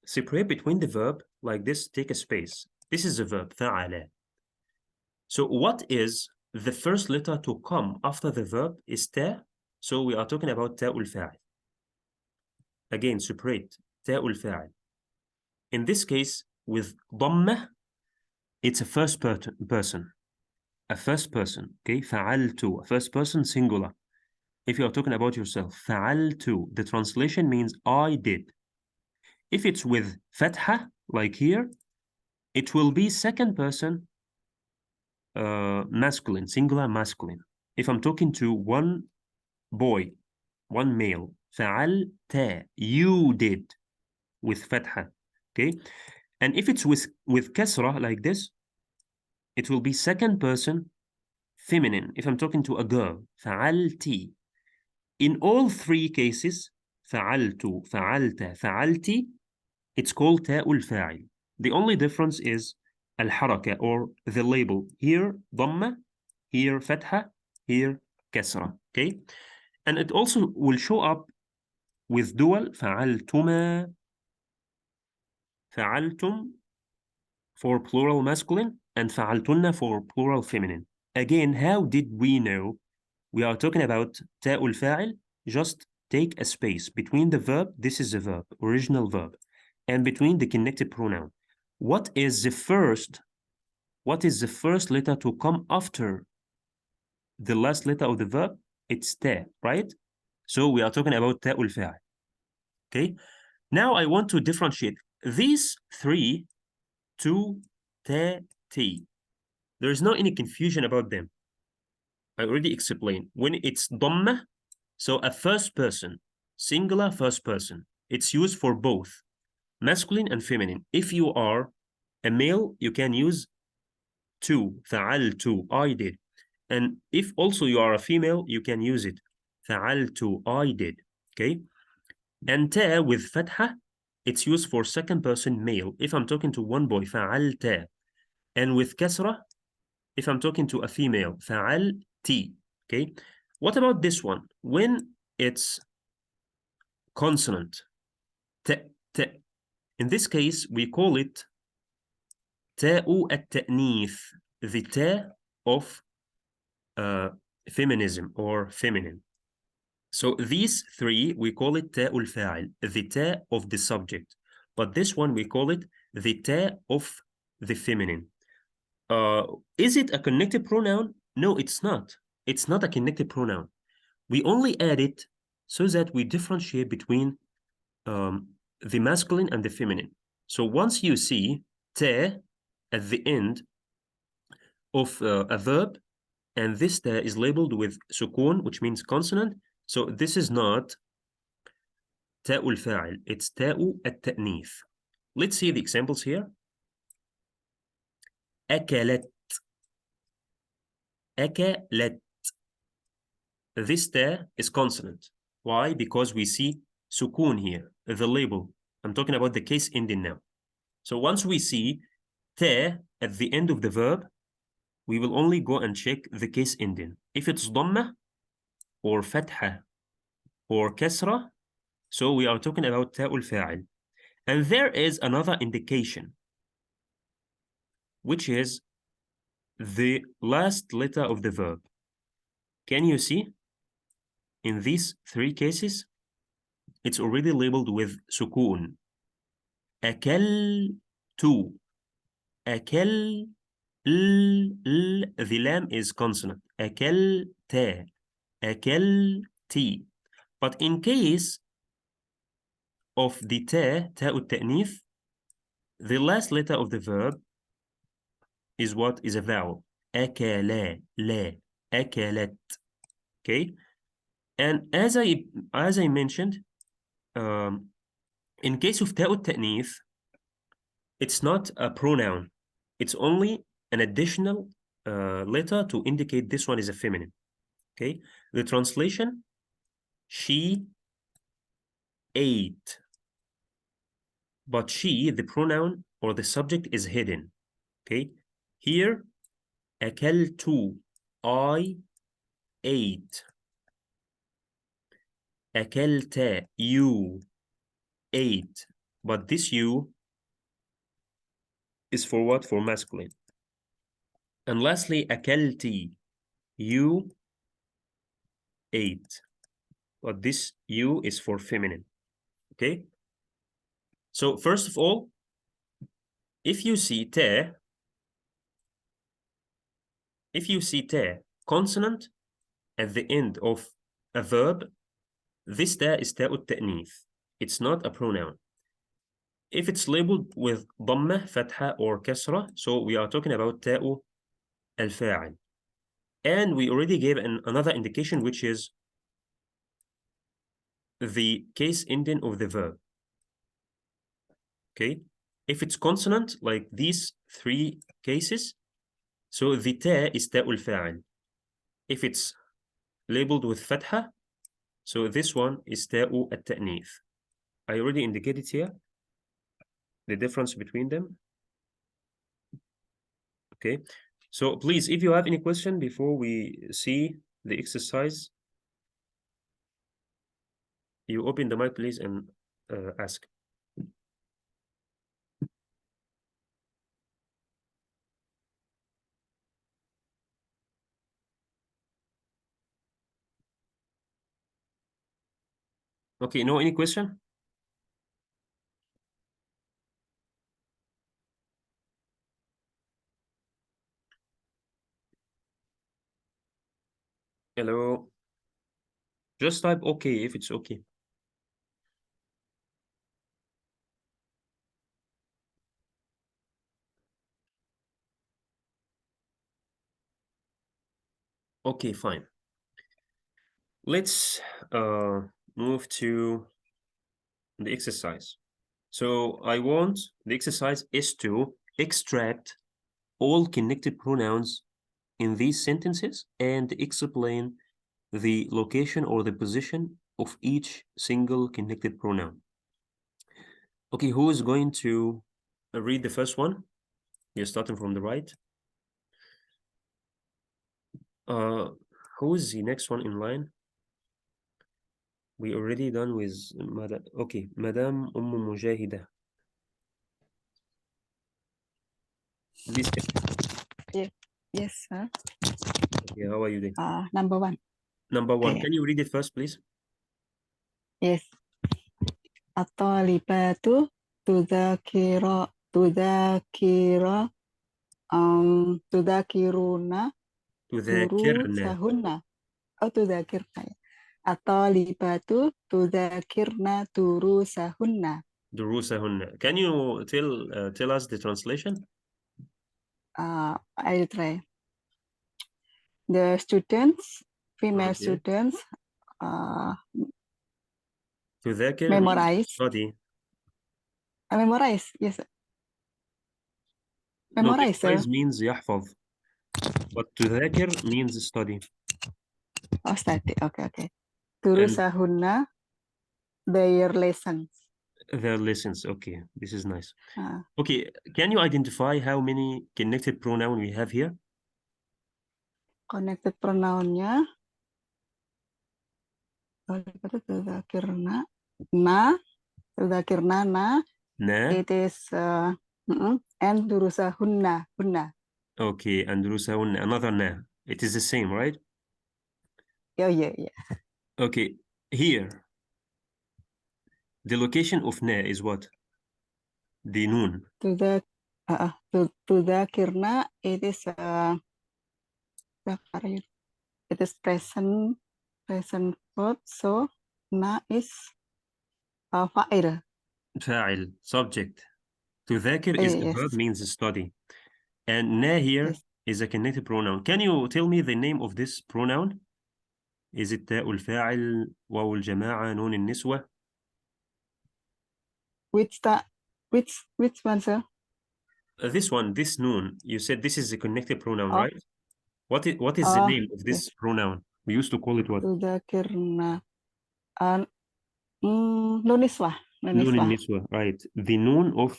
between the verb like this, take a space. This is the verb, فعل. So what is the first letter to come after the verb is ta? So we are talking about تاء الفاعل. Again, separate تاء الفاعل. In this case, with ضمة, it's a first person. A first person, okay? فعلت, a first person singular. If you are talking about yourself, فعلت, the translation means I did. If it's with فتحة, like here, it will be second person masculine, singular masculine. If I'm talking to one boy, one male, فعلت, you did, with فتحة, okay? And if it's with كسرة, like this, it will be second person feminine. If I'm talking to a girl, فعلتي. In all three cases, فعلت, فعلت, فعلتي, it's called تاء الفاعل. The only difference is الحركة, or the label. Here ضمة, here فتحة, here كسرة, okay? And it also will show up with dual, فعلتما, فعلتم for plural masculine, and فعلتن for plural feminine. Again, how did we know? We are talking about تاء الفاعل. Just take a space between the verb, this is the verb, original verb, and between the connected pronoun. What is the first letter to come after the last letter of the verb? It's ta, right? So we are talking about تاء الفاعل. Okay? Now I want to differentiate these three to ta, ti. There is no any confusion about them. I already explained. When it's ضمة, so a first person, singular first person, it's used for both masculine and feminine. If you are a male, you can use to, فعلت, I did. And if also you are a female, you can use it, فعلت, I did. Okay? And ta with فتحة, it's used for second person male. If I'm talking to one boy, فعلت. And with كسرة, if I'm talking to a female, فعلتي. Okay? What about this one? When it's consonant, t, t. In this case, we call it تاء التأنيث, the ta of feminism or feminine. So these three, we call it تاء الفاعل, the ta of the subject. But this one, we call it the ta of the feminine. Is it a connected pronoun? No, it's not. It's not a connected pronoun. We only add it so that we differentiate between the masculine and the feminine. So once you see ta at the end of a verb, and this ta is labeled with sukun, which means consonant, so this is not تاء الفاعل, it's تاء التأنيث. Let's see the examples here. أكلت, أكلت. This ta is consonant. Why? Because we see sukun here, the label. I'm talking about the case ending now. So once we see ta at the end of the verb, we will only go and check the case ending. If it's ضمة or فتحة or كسرة, so we are talking about تاء الفاعل. And there is another indication, which is the last letter of the verb. Can you see? In these three cases, it's already labeled with sukun. أكلت, أكل, the lam is consonant. أكلت, أكلتي. But in case of the ta, تاء التأنيث, the last letter of the verb is what? Is a vowel. أكلا, لا, أكلت. Okay? And as I mentioned, in case of تاء التأنيث, it's not a pronoun. It's only an additional letter to indicate this one is a feminine. Okay? The translation, she ate. But she, the pronoun or the subject, is hidden. Okay? Here, أكلت, I ate. أكلت, you ate. But this you is for what? For masculine. And lastly, أكلتي, you ate. But this you is for feminine. Okay. So first of all, if you see ta consonant at the end of a verb, this ta is ta'u ta'nith. It's not a pronoun. If it's labeled with ضمة, fatha, or kasra, so we are talking about ta'u al-fa'il. And we already gave another indication, which is the case ending of the verb. Okay. If it's consonant, like these three cases, so the ta is ta'u al-fa'il. If it's labeled with fatha, so this one is ta'u at-ta'nith. I already indicated here the difference between them. Okay. So please, if you have any question before we see the exercise, you open the mic, please, and ask. Okay, no, any question? Hello. Just type okay if it's okay. Okay, fine. Let's move to the exercise. So the exercise is to extract all connected pronouns in these sentences and explain the location or the position of each single connected pronoun. Okay, who is going to read the first one? You're starting from the right. Who is the next one in line? We already done with Madam. Okay, Madam Mujahida. Please. Yes, sir. Okay, how are you doing? Number one. Number one. Okay. Can you read it first, please? Yes. At-talibatu tudakiruna tudakiruna تذاكرنا durusahunna. Oh, tudakirna. At-talibatu tudakirna durusahunna. دروسهن. Can you tell us the translation? I'll try. The students, female Okay. students, تذاكر means memorize. study. Memorize, yes. No, Memorize, sir. memorize means يحفظ. But تذاكر means study. Oh, study. Okay. Durusahunna, their lessons. Their lessons. Okay, this is nice. Okay, can you identify how many connected pronoun we have here? Connected pronounnya tudakirna na, Na. it is and durusahunna, hunna. Okay, and durusahunna, another na. It is the same, right? Yeah. Okay, here the location of na is what? The noon. Tudakirna, it is present verb, so na is fa'il. فاعل, subject. تذاكر is the Yes. verb, means study. And na here Yes. is a connected pronoun. Can you tell me the name of this pronoun? Is it تاء الفاعل, واو الجماعة, نون النسوة? Which one, sir? This one, this noon. You said this is a connected pronoun, Oh. right? What is the name of this pronoun? We used to call it what? Tudakirna. Nuniswa. Noon النسوة, right. The noon of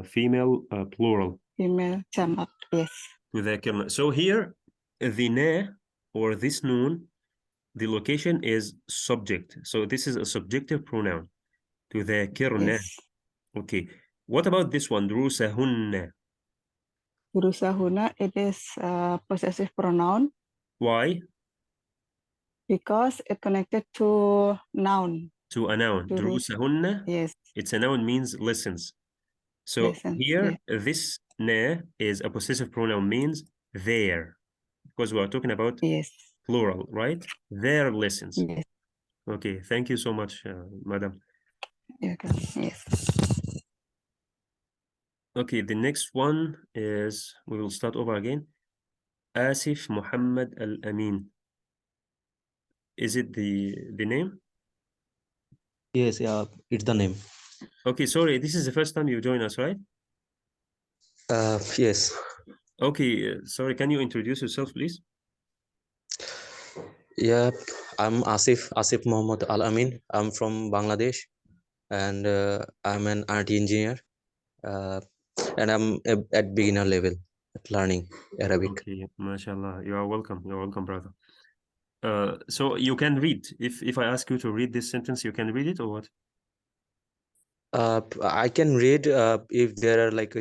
female plural. Female jamak, yes. تذاكرنا. So here, the na or this noon, the location is subject. So this is a subjective pronoun. تذاكرنا. Yes. Okay. What about this one? درusahunna. Durusahuna, it is a possessive pronoun Why? because it connected to noun. to a noun. Durus. دروسهن, Yes. it's a noun, means listens. So Lessons. here, Yes. this ne is a possessive pronoun, means their, because we are talking about Yes. plural, right? Their listens. Yes. Okay, thank you so much, madam. Okay. Yes. Okay, the next one is, we will start over again. Asif Muhammad Al-Amin. Is it the name? Yes, yeah, it's the name. Okay, sorry, this is the first time you join us, right? Yes. Okay, sorry, can you introduce yourself, please? Yeah, I'm Asif Muhammad Al Amin. I'm from Bangladesh, and I'm an art engineer. And I'm at beginner level at learning Arabic. Okay, mashallah. You are welcome. You're welcome, brother. So you can read. If I ask you to read this sentence, you can read it or what? I can read if there are like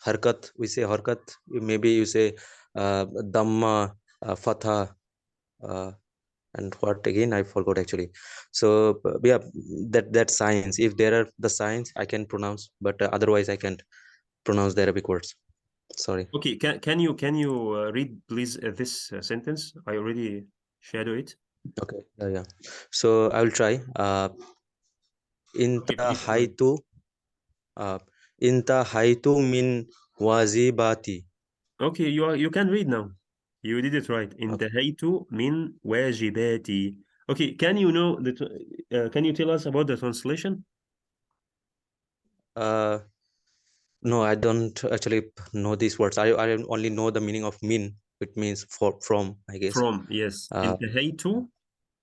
harkat. We say harkat. Maybe you say damma, fatha, and what again? I forgot actually. So yeah, that signs. If there are the signs, I can pronounce, but otherwise I can't pronounce the Arabic words. Sorry. Okay, can you read please this sentence? I already shadow it. Okay. Yeah. So I will try. Okay, Inta please go ahead. haitu. Inta haitu min wazibati. Okay, you can read now. You did it right. Intahaytu min wajibati. Okay, can you know can you tell us about the translation? No, I don't actually know these words. I only know the meaning of min, which means from, I guess. From, yes. Intahaytu,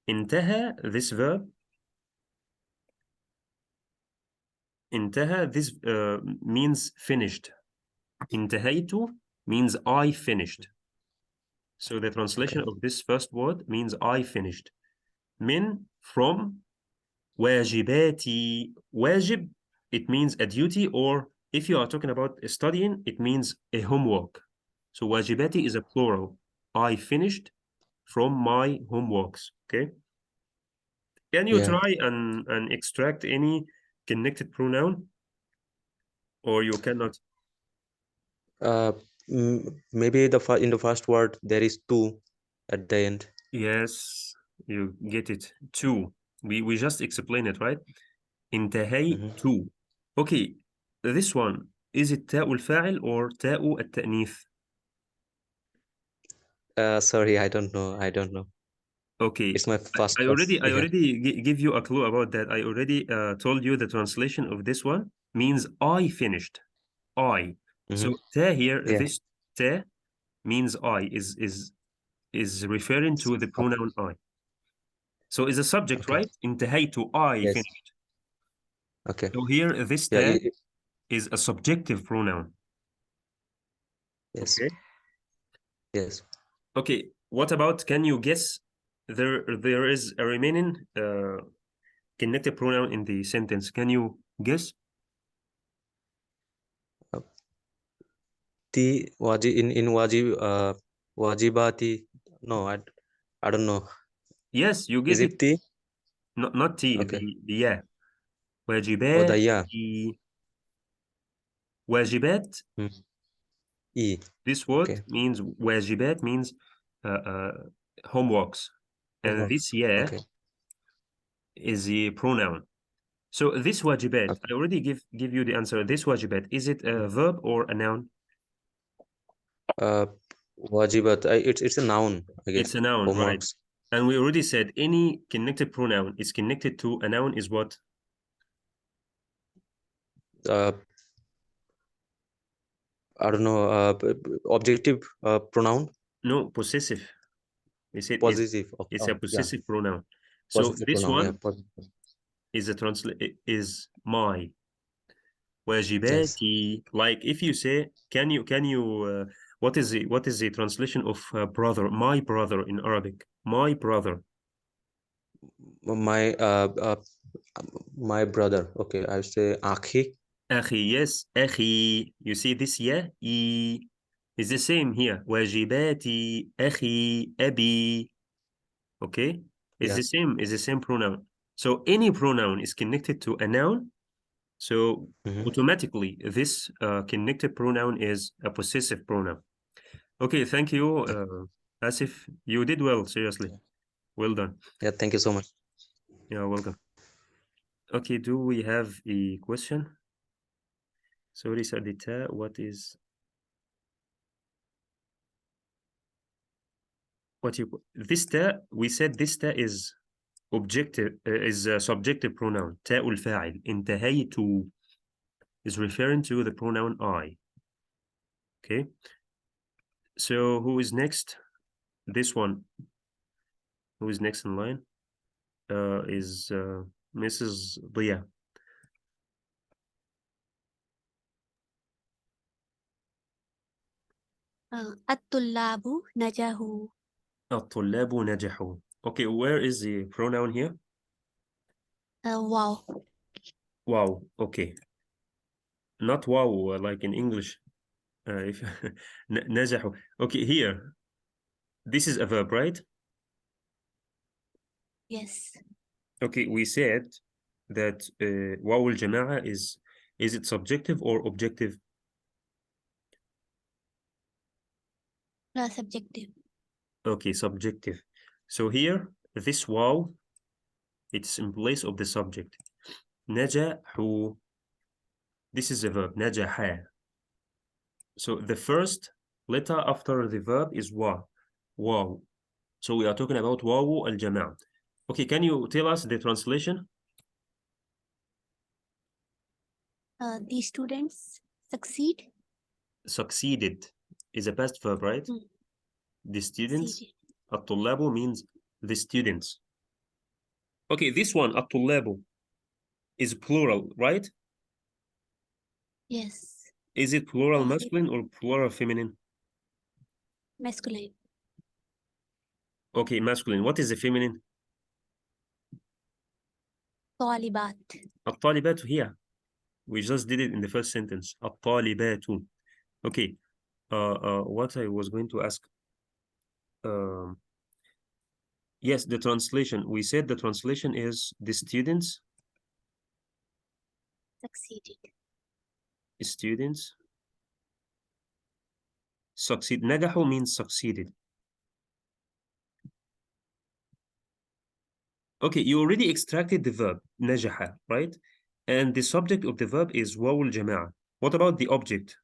intaha, this verb. Intaha, this means finished. Intahaytu means I finished. So the translation of this first word means I finished. Min, from. Wajibati. Wajib, it means a duty, or if you are talking about studying, it means a homework. So wajibati is a plural. I finished from my homeworks. Okay. Can you try and extract any connected pronoun, or you cannot? Maybe in the first word there is two at the end. Yes, you get it. Two. We just explained it, right? انتهيت. Okay, this one, is it تاء الفاعل or تاء التأنيث? Sorry, I don't know. Okay, It's my first I class. already give you a clue about that. I already told you the translation of this one means I finished. I. So ta here, this ta means I, is referring to the pronoun I. So is a subject, right? انتهيت, I finished. Okay. So here, this ta is a subjective pronoun. Yes. Okay. Yes. Okay. What about, can you guess? There is a remaining connected pronoun in the sentence. Can you guess? T in wajibati. No, I don't know. Yes, you Is get it it. T? Not T. Okay. The yeah. Oh, the yeah. واجبات. E. This word means واجبات means homeworks, and this yeah is the pronoun. So this wajibat, I already give you the answer. This wajibat, is it a verb or a noun? Wajibat. It's a noun, I guess. It's a noun, right? Homeworks. And we already said any connected pronoun is connected to a noun is what? I don't know. Objective pronoun. No, possessive. We said Possessive. it's a possessive pronoun. So Possessive this pronoun. one is is my. Yes. Wajibati. Like if you say, can you what is the translation of brother? My brother in Arabic. My brother. My brother. Okay, I say akhi. Akhi, yes, akhi. You see this yeah? Is the same here. Wajibati, akhi, abi. Okay? It's the same pronoun. So any pronoun is connected to a noun. So automatically, this connected pronoun is a possessive pronoun. Okay, thank you, Asif. You did well, seriously. Well done. Yeah, thank you so much. You're welcome. Okay, do we have a question? Sorry, Sadita, what is... this ta, we said this ta is objective, is a subjective pronoun. تاء الفاعل. انتهيت is referring to the pronoun I. Okay. So who is next? This one. Who is next in line? Is Mrs. Dia. الطلاب نجحوا. الطلاب نجحوا. Okay, where is the pronoun here? Wow. Wow. Okay. Not wow, like in English. If نجحوا. Okay, here. This is a verb, right? Yes. Okay, we said that واو الجماعة is it subjective or objective? Subjective. Okay, subjective. So here, this واو, it's in place of the subject. نجحوا. This is a verb. نجح. So the first letter after the verb is wa. Wow. So we are talking about واو الجماعة. Okay, can you tell us the translation? The students succeed. Succeeded is a past verb, right? The students. Succeeded. الطلاب means the students. Okay, this one, الطلاب, is plural, right? Yes. Is it plural Yes, masculine or plural feminine? Masculine. Okay, masculine. What is the feminine? طالبات. الطالبات here. We just did it in the first sentence. الطالبات. Okay. What I was going to ask. Yes, the translation. We said the translation is the students. Succeeded. Students succeed. نجحوا means succeeded. Okay, you already extracted the verb نجح, right? And the subject of the verb is واو الجماعة. What about the object?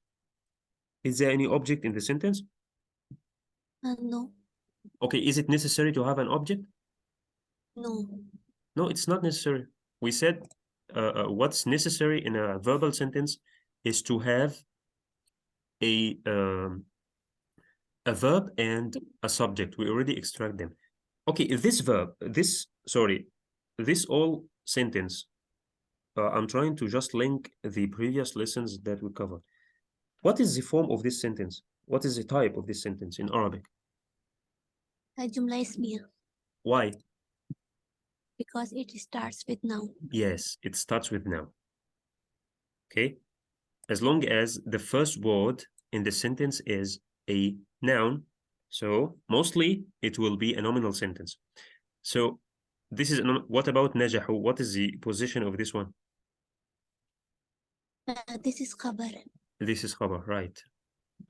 Is there any object in the sentence? No. Okay, is it necessary to have an object? No. No, it's not necessary. We said what's necessary in a verbal sentence is to have a verb and a subject. We already extract them. Okay, this verb, this all sentence, I'm trying to just link the previous lessons that we covered. What is the form of this sentence? What is the type of this sentence in Arabic? جملة اسمية. Why? Because it starts with noun. Yes, it starts with noun. Okay? As long as the first word in the sentence is a noun, so mostly it will be a nominal sentence. So this is, what about نجحوا? What is the position of this one? This is خبر. This is خبر, right.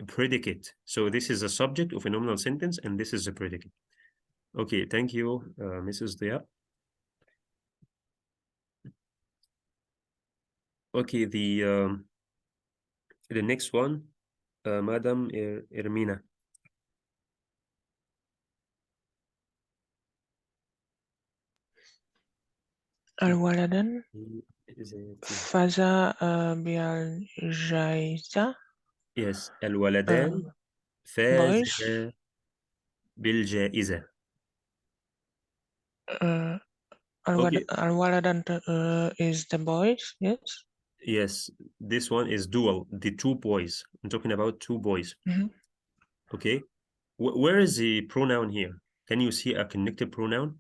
Predicate. So this is a subject of a nominal sentence and this is a predicate. Okay, thank you, Mrs. Dia. Okay, the next one, Madam Ermina. الولدان فاز بالجائزة. Yes, الولدان فاز boys. بالجائزة. Okay. الولدان is the boys, yes? Yes, this one is dual, the two boys. I'm talking about two boys. Okay. Where is the pronoun here? Can you see a connected pronoun?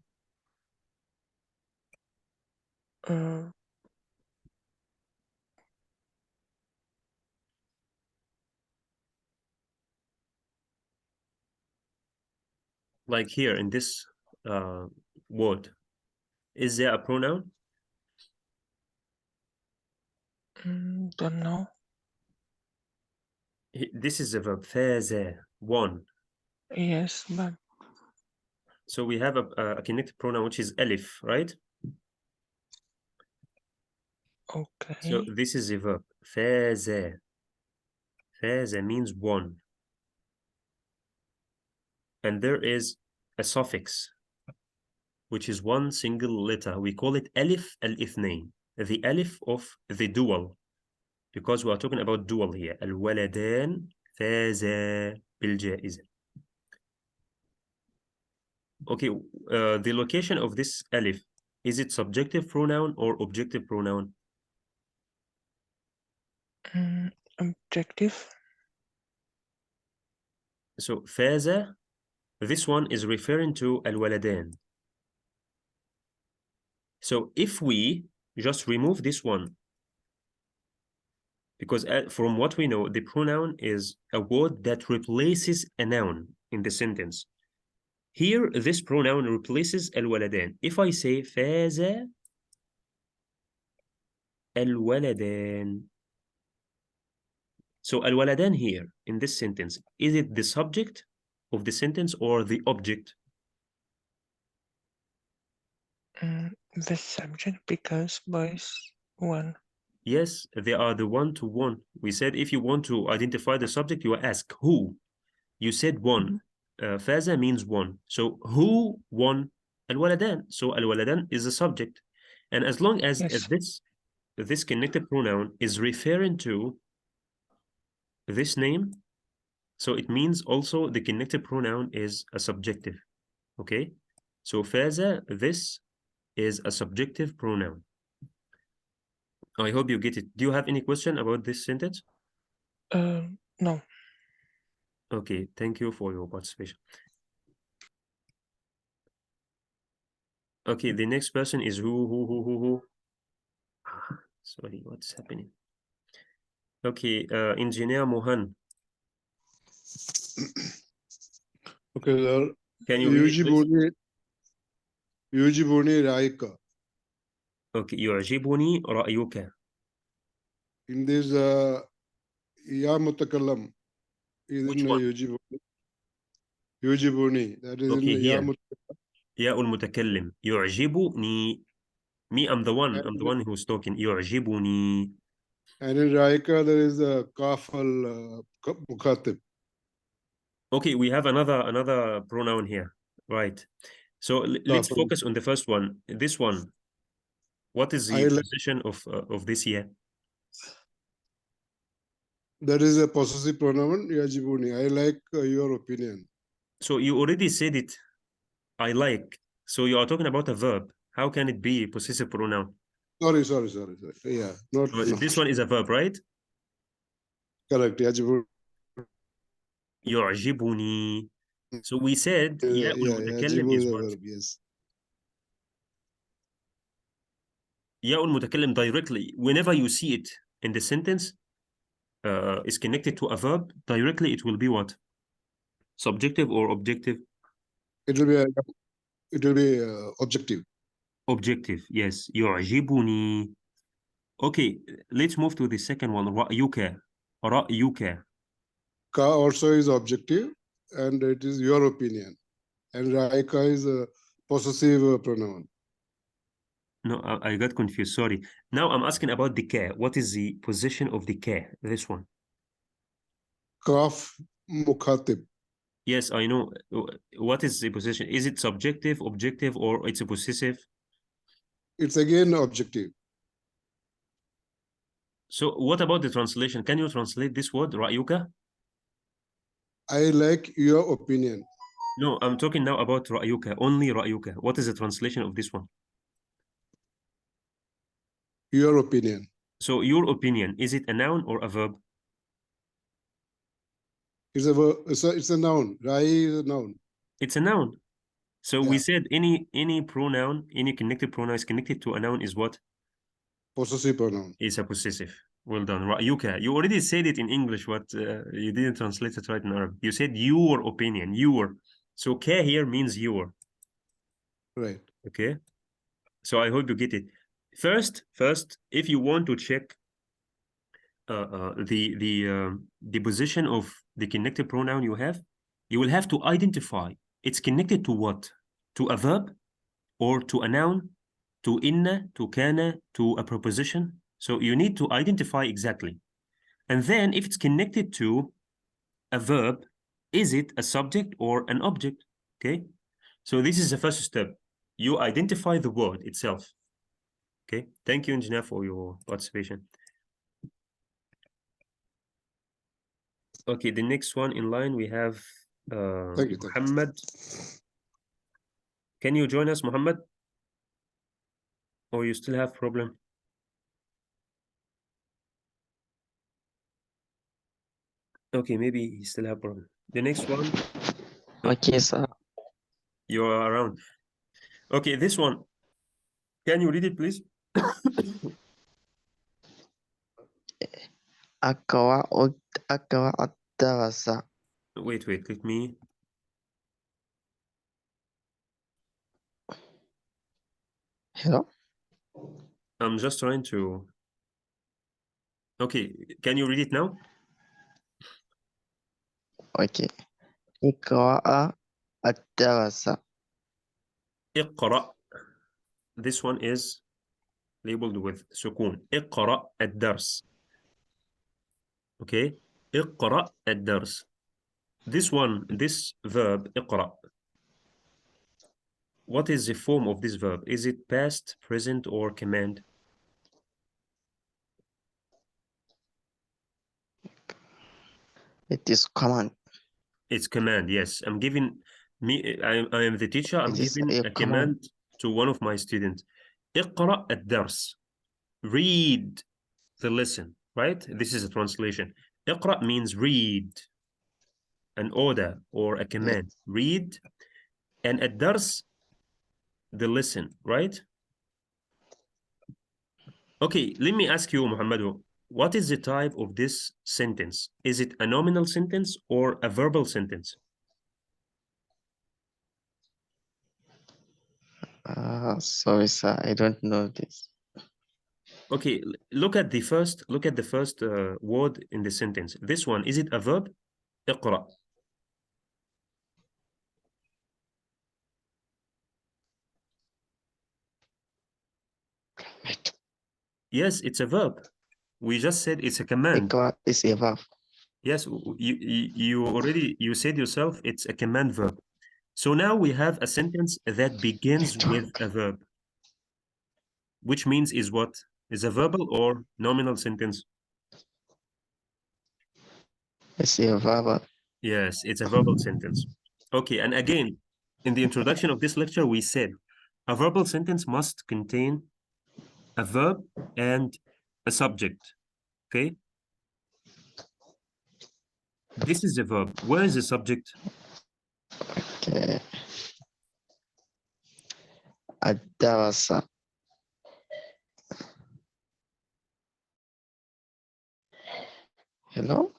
Like here in this word. Is there a pronoun? Don't know. This is a verb. فاز. One. Yes, but So we have a connected pronoun which is alif, right? okay. So this is a verb. فاز. فاز means one. And there is a suffix, which is one single letter. We call it alif al-ithnain, the alif of the dual, because we are talking about dual here. الولدان فازا بالجائزة. Okay, the location of this alif, is it subjective pronoun or objective pronoun? Objective. So فاز, this one is referring to الولدان. So if we just remove this one, because from what we know, the pronoun is a word that replaces a noun in the sentence. Here, this pronoun replaces الولدان. If I say فاز الولدان, so الولدان here in this sentence, is it the subject of the sentence or the object? The subject, because boys one. Yes, they are the one-to-one. We said if you want to identify the subject, you ask who. You said one. فاز means one. So who won? الولدان. So الولدان is the subject. And as long as Yes. this connected pronoun is referring to this name, so it means also the connected pronoun is a subjective. Okay? So فاز, this is a subjective pronoun. I hope you get it. Do you have any question about this sentence? No. Okay, thank you for your participation. Okay, the next person is who? Sorry, what's happening? Okay, Engineer Mohan. Okay, sir. Can you read it, please? يجبني رأيك. Okay, يعجبني رأيك. In this, يا متكلم. Which one? يجبني. That is Okay, in here. يا متكلم. يا المتكلم. يعجبني. Me, I'm the one who's talking. يعجبني. And in رأيك there is a kaf al-mukhatib. Okay, we have another pronoun here. Right. So let's focus on the first one. This one. What is the position of this here? That is a possessive pronoun, yajibuni. I like your opinion. So you already said it. I like. So you are talking about a verb. How can it be a possessive pronoun? Sorry. Yeah, not. This one is a verb, right? Correct. Yajibuni. يعجبني. So we said ياء المتكلم is what? Verb, yes. ياء المتكلم directly. Whenever you see it in the sentence, is connected to a verb, directly it will be what? Subjective or objective? It will be objective. Objective, yes. يعجبني. Okay, let's move to the second one. رأيك. رأيك. Ka also is objective, and it is your opinion. And Raika is a possessive pronoun. No, I got confused. Sorry. Now I'm asking about the ka. What is the position of the ka? This one. Kaf mukhatib. Yes, I know. What is the position? Is it subjective, objective, or it's a possessive? It's again objective. So what about the translation? Can you translate this word, ra'yuka? I like your opinion. No, I'm talking now about ra'yuka, only ra'yuka. What is the translation of this one? Your opinion. So your opinion, is it a noun or a verb? It's a verb. It's a noun. Rai is a noun. It's a noun. So we said any pronoun, any connected pronoun is connected to a noun is what? Possessive pronoun. Is a possessive. Well done. Ra'yuka. You already said it in English, but you didn't translate it right in Arabic. You said your opinion, your. So ka here means your. Right. Okay. So I hope you get it. First, if you want to check the position of the connected pronoun you have, you will have to identify it's connected to what? To a verb or to a noun, to inna, to kana, to a preposition. So you need to identify exactly. And then if it's connected to a verb, is it a subject or an object? Okay. So this is the first step. You identify the word itself. Okay. Thank you, Engineer, for your participation. Okay, the next one in line we have Thank you. Muhammad. Can you join us, Muhammad? Or you still have problem? Okay, maybe he still have problem. The next one. Okay, sir. You are around. Okay, this one. Can you read it, please? أقرأ الدرس. Wait, let me. Hello? I'm just trying to. Okay, can you read it now? Okay. اقرأ الدرس. اقرأ. This one is labeled with سكون. اقرأ الدرس. Okay. اقرأ الدرس. This one, this verb, اقرأ. What is the form of this verb? Is it past, present, or command? It is command. It's command, yes. I'm giving I am the teacher. I'm It is giving a a command. command to one of my students. اقرأ الدرس. Read the lesson, right? This is a translation. اقرأ means read, an order or a command. Read, and الدرس, the lesson, right? Okay, let me ask you, Muhammad, what is the type of this sentence? Is it a nominal sentence or a verbal sentence? Sorry, sir. I don't know this. Okay, look at the first word in the sentence. This one, is it a verb? اقرأ. Yes, it's a verb. We just said it's a command. اقرأ is a verb. Yes, you already said yourself it's a command verb. So now we have a sentence that begins with a verb, which means is what? Is a verbal or nominal sentence? It's a verb. Yes, it's a verbal sentence. Okay, and again, in the introduction of this lecture, we said a verbal sentence must contain a verb and a subject. Okay, this is a verb. Where is the subject? Okay. الدرس. Hello?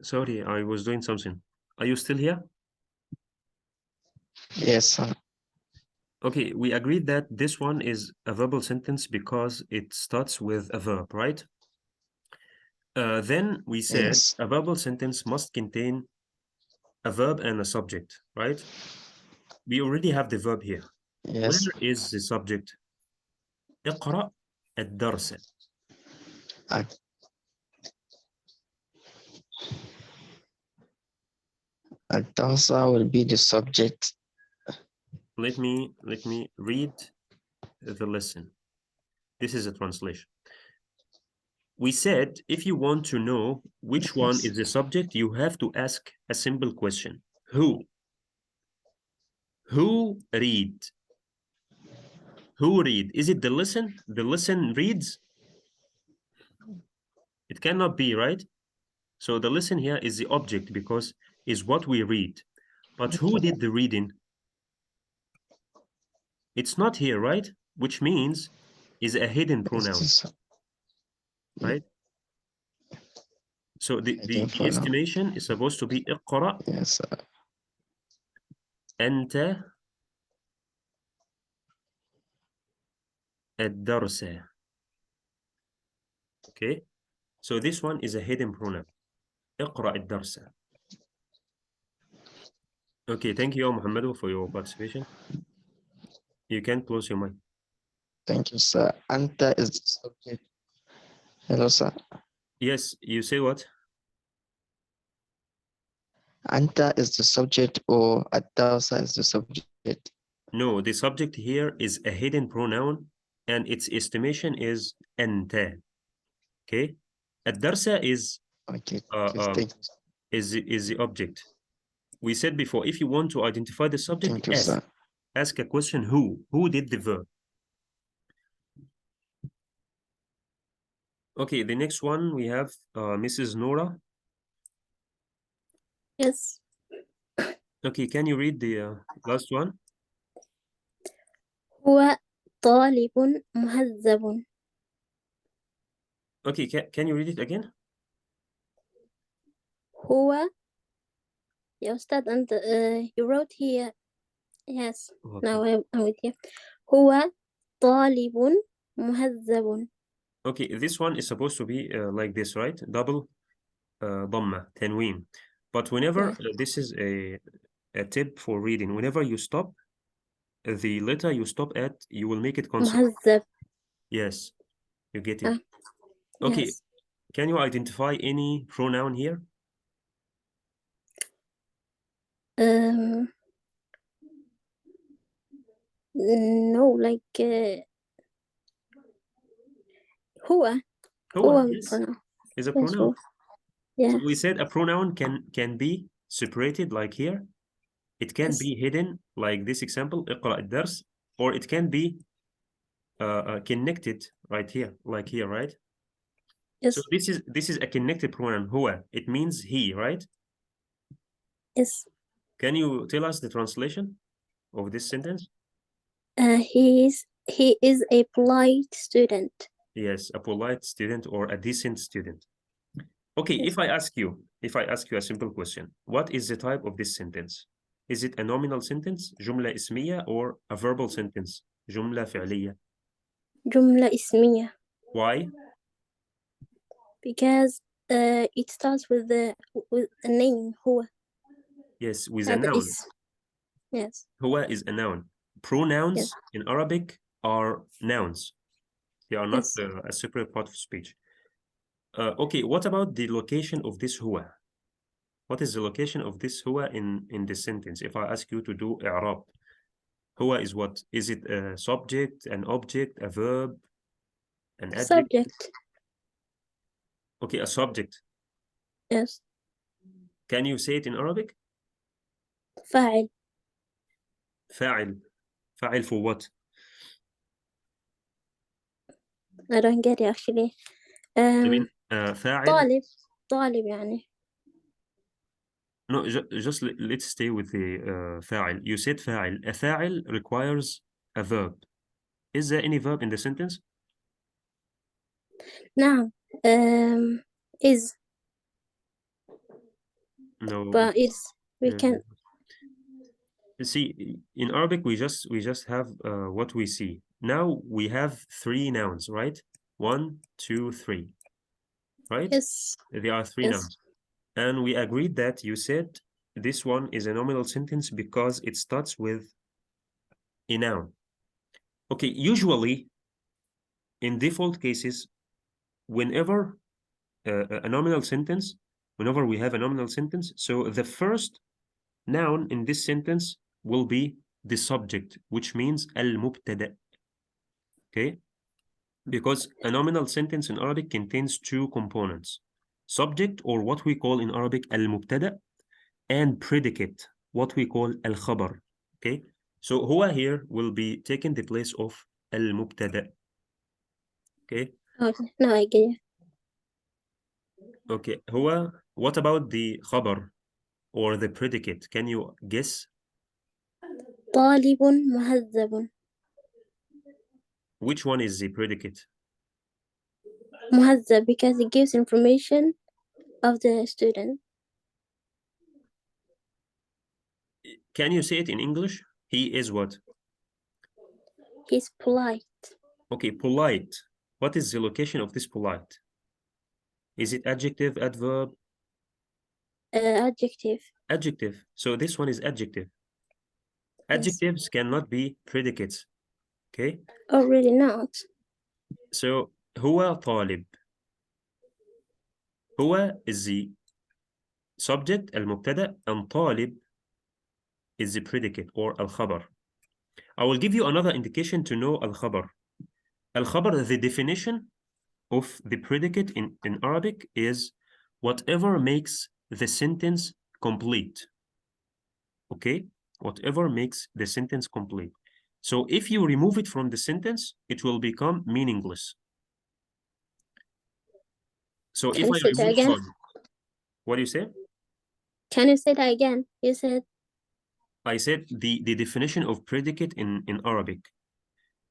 Sorry, I was doing something. Are you still here? Yes, sir. Okay, we agreed that this one is a verbal sentence because it starts with a verb, right? Then we said Yes. a verbal sentence must contain a verb and a subject, right? We already have the verb here. Yes. Where is the subject? اقرأ الدرس. Al-Tawsa will be the subject. Let me read the lesson. This is a translation. We said if you want to know which one Yes. is the subject, you have to ask a simple question. Who? Who read? Who read? Is it the listen? The listen reads? It cannot be, right? So the listen here is the object because is what we read. But who did the reading? It's not here, right? Which means is a hidden pronoun, right? So the estimation is supposed to be اقرأ Yes. أنت الدرس. Okay, so this one is a hidden pronoun. اقرأ الدرس. Okay, thank you, Muhammadu, for your participation. You can close your mic. Thank you, sir. Anta is the subject. Hello, sir. Yes, you say what? Anta is the subject or Al-Tawsa is the subject. No, the subject here is a hidden pronoun and its estimation is أنت. Okay, الدرس is Okay. is the object. We said before, if you want to identify the subject, Thank you, sir. ask a question. Who did the verb? Okay, the next one we have Mrs. Nora. Yes. Okay, can you read the last one? هو طالب مهذب. Okay, can you read it again? هو يا أستاذ أنت you wrote here. Yes. Okay. Now I'm with you. هو طالب مهذب. Okay, this one is supposed to be like this, right? Double ضمة, تنوين. But whenever this is a tip for reading, whenever you stop, the letter you stop at, you will make it consonant. مهذب. Yes, you get it. Yes. Okay, can you identify any pronoun here? No, like هو Yes, pronoun. is a Yes, pronoun. هو. Yeah. So we said a pronoun can be separated like here. It can Yes. be hidden like this example, اقرأ الدرس, or it can be connected right here, like here, right? Yes. So this is a connected pronoun, هو. It means he, right? Yes. Can you tell us the translation of this sentence? He is a polite student. Yes, a polite student or a decent student. Okay, Yes. if I ask you a simple question, what is the type of this sentence? Is it a nominal sentence, جملة اسمية, or a verbal sentence, جملة فعلية? جملة اسمية. Why? Because it starts with the name هو. Yes, with a هذا noun. اسم. Yes. هو is a noun. Pronouns Yes. in Arabic are nouns. They are not Yes. a separate part of speech. Okay, what about the location of this هو? What is the location of this هو in this sentence? If I ask you to do إعراب, هو is what? Is it a subject, an object, a verb, an adjective? Subject. Okay, a subject. Yes. Can you say it in Arabic? فاعل. فاعل. فاعل for what? I don't get it actually. I mean, فاعل. طالب يعني. No, just let's stay with the فاعل. You said فاعل. A فاعل requires a verb. Is there any verb in the sentence? نعم. Is. No. but it's we can. You see, in Arabic, we just have what we see. Now we have 3 nouns, right? 1, 2, 3, right? Yes. There are 3 Yes. nouns. And we agreed that you said this one is a nominal sentence because it starts with a noun. Okay, usually in default cases, whenever a nominal sentence, whenever we have a nominal sentence, so the first noun in this sentence will be the subject, which means al-mubtada. Okay? Because a nominal sentence in Arabic contains 2 components: subject, or what we call in Arabic al-mubtada, and predicate, what we call al-khabar. Okay? So huwa here will be taking the place of al-mubtada. Okay? Okay. No, I get it. Okay. Huwa, what about the khabar or the predicate? Can you guess? طالب مهذب. Which one is the predicate? مهذب, because it gives information of the student. Can you say it in English? He is what? He's polite. Okay, polite. What is the location of this polite? Is it adjective, adverb? Adjective. Adjective. So this one is adjective. Yes. Adjectives cannot be predicates. Okay? Oh, really not? So هو طالب. هو is the subject, المبتدأ, and طالب is the predicate or al-khabar. I will give you another indication to know al-khabar. Al-khabar, the definition of the predicate in Arabic is whatever makes the sentence complete. Okay? Whatever makes the sentence complete. So if you remove it from the sentence, it will become meaningless. So Can if you I say that remove again? طالب, what do you say? Can you say that again? You said. I said the definition of predicate in Arabic.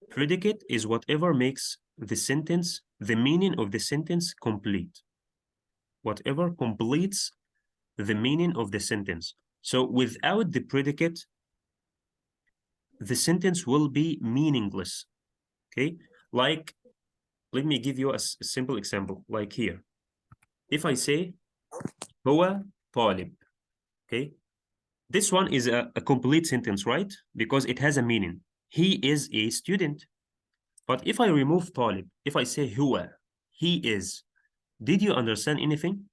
Predicate is whatever makes the sentence, the meaning of the sentence complete. Whatever completes the meaning of the sentence. So without the predicate, the sentence will be meaningless. Okay? Like, let me give you a simple example, like here. If I say, هو طالب, okay? This one is a complete sentence, right? Because it has a meaning. He is a student. But if I remove طالب, if I say هو, he is, did you understand anything?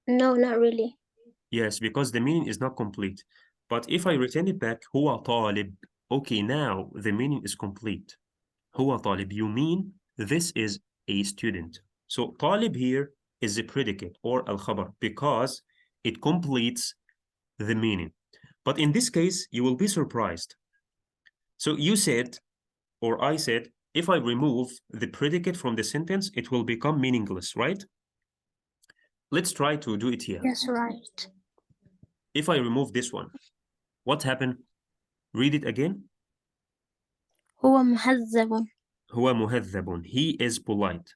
No, not really. Yes, because the meaning is not complete. But if I return it back, هو طالب, okay, now the meaning is complete. هو طالب, you mean this is a student. So طالب here is the predicate or al-khabar because it completes the meaning. But in this case, you will be surprised. So you said, or I said, if I remove the predicate from the sentence, it will become meaningless, right? Let's try to do it here. That's right. If I remove this one, what happened? Read it again. هو مهذب. هو مهذب. He is polite.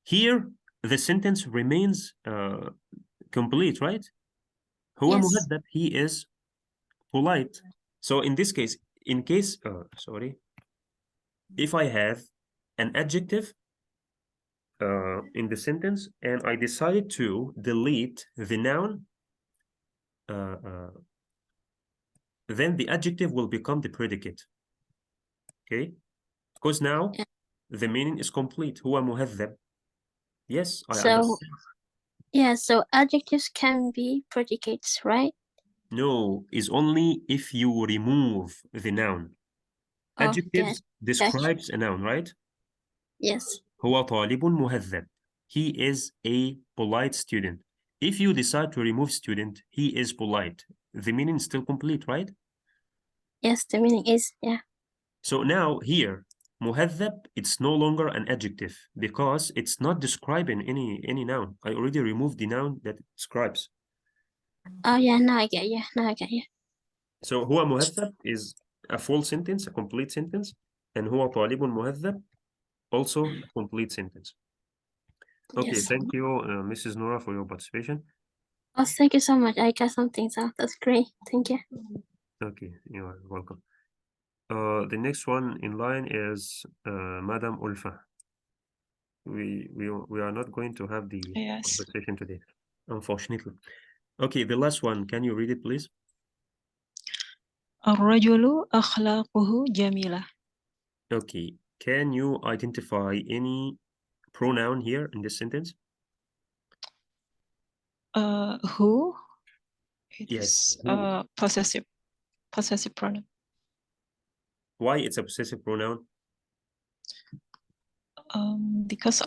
Here, the sentence remains complete, right? هو Yes. مهذب. He is polite. So in this case, if I have an adjective in the sentence and I decided to delete the noun, then the adjective will become the predicate. Okay? Because now the meaning is complete. هو مهذب. Yes, I understand. Yeah, so adjectives can be predicates, right? No, is only if you remove the noun. Oh, Adjectives describes a noun, right? Yes. هو طالب مهذب. He is a polite student. If you decide to remove student, he is polite. The meaning is still complete, right? Yes, the meaning is, yeah. So now here, مهذب, it's no longer an adjective because it's not describing any noun. I already removed the noun that it describes. Oh, yeah, now I get you. Now I get you. So هو مهذب is a full sentence, a complete sentence, and هو طالب مهذب also a complete sentence. Okay, Yes. thank you, Mrs. Nora, for your participation. Oh, thank you so much. I got some things out. That's great. Thank you. Okay, you are welcome. The next one in line is Madam Ulfa. We are not going to have the Yes. conversation today, unfortunately. Okay, the last one. Can you read it, please? الرجل أخلاقه جميلة. Okay. Can you identify any pronoun here in this sentence? Who? It Yes. is Who? possessive pronoun. Why it's a possessive pronoun? Because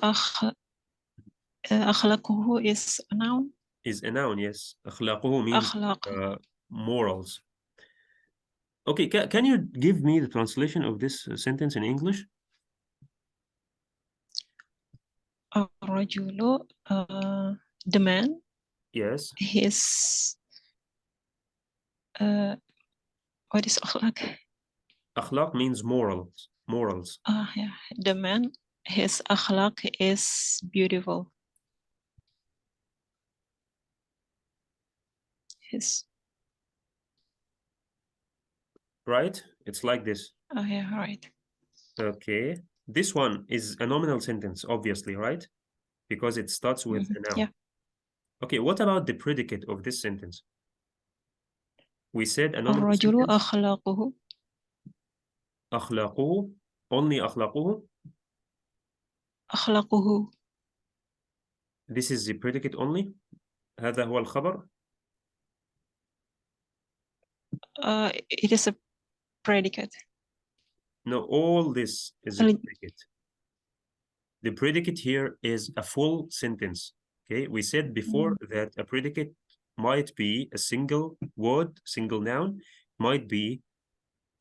أخلاقه is a noun. Is a noun, yes. أخلاقه means أخلاق. morals. Okay, can you give me the translation of this sentence in English? الرجل the man. Yes. His what is أخلاق? أخلاق means morals. Morals. Yeah. The man, his أخلاق is beautiful. His. Right? It's like this. Oh yeah, right. Okay. This one is a nominal sentence, obviously, right? Because it starts with a noun. Yeah. Okay, what about the predicate of this sentence? We said a nominal الرجل sentence. أخلاقه. أخلاقه. Only أخلاقه. أخلاقه. This is the predicate only. هذا هو الخبر. It is a predicate. No, all this is a predicate. The predicate here is a full sentence. Okay, we said before that a predicate might be a single word, single noun, might be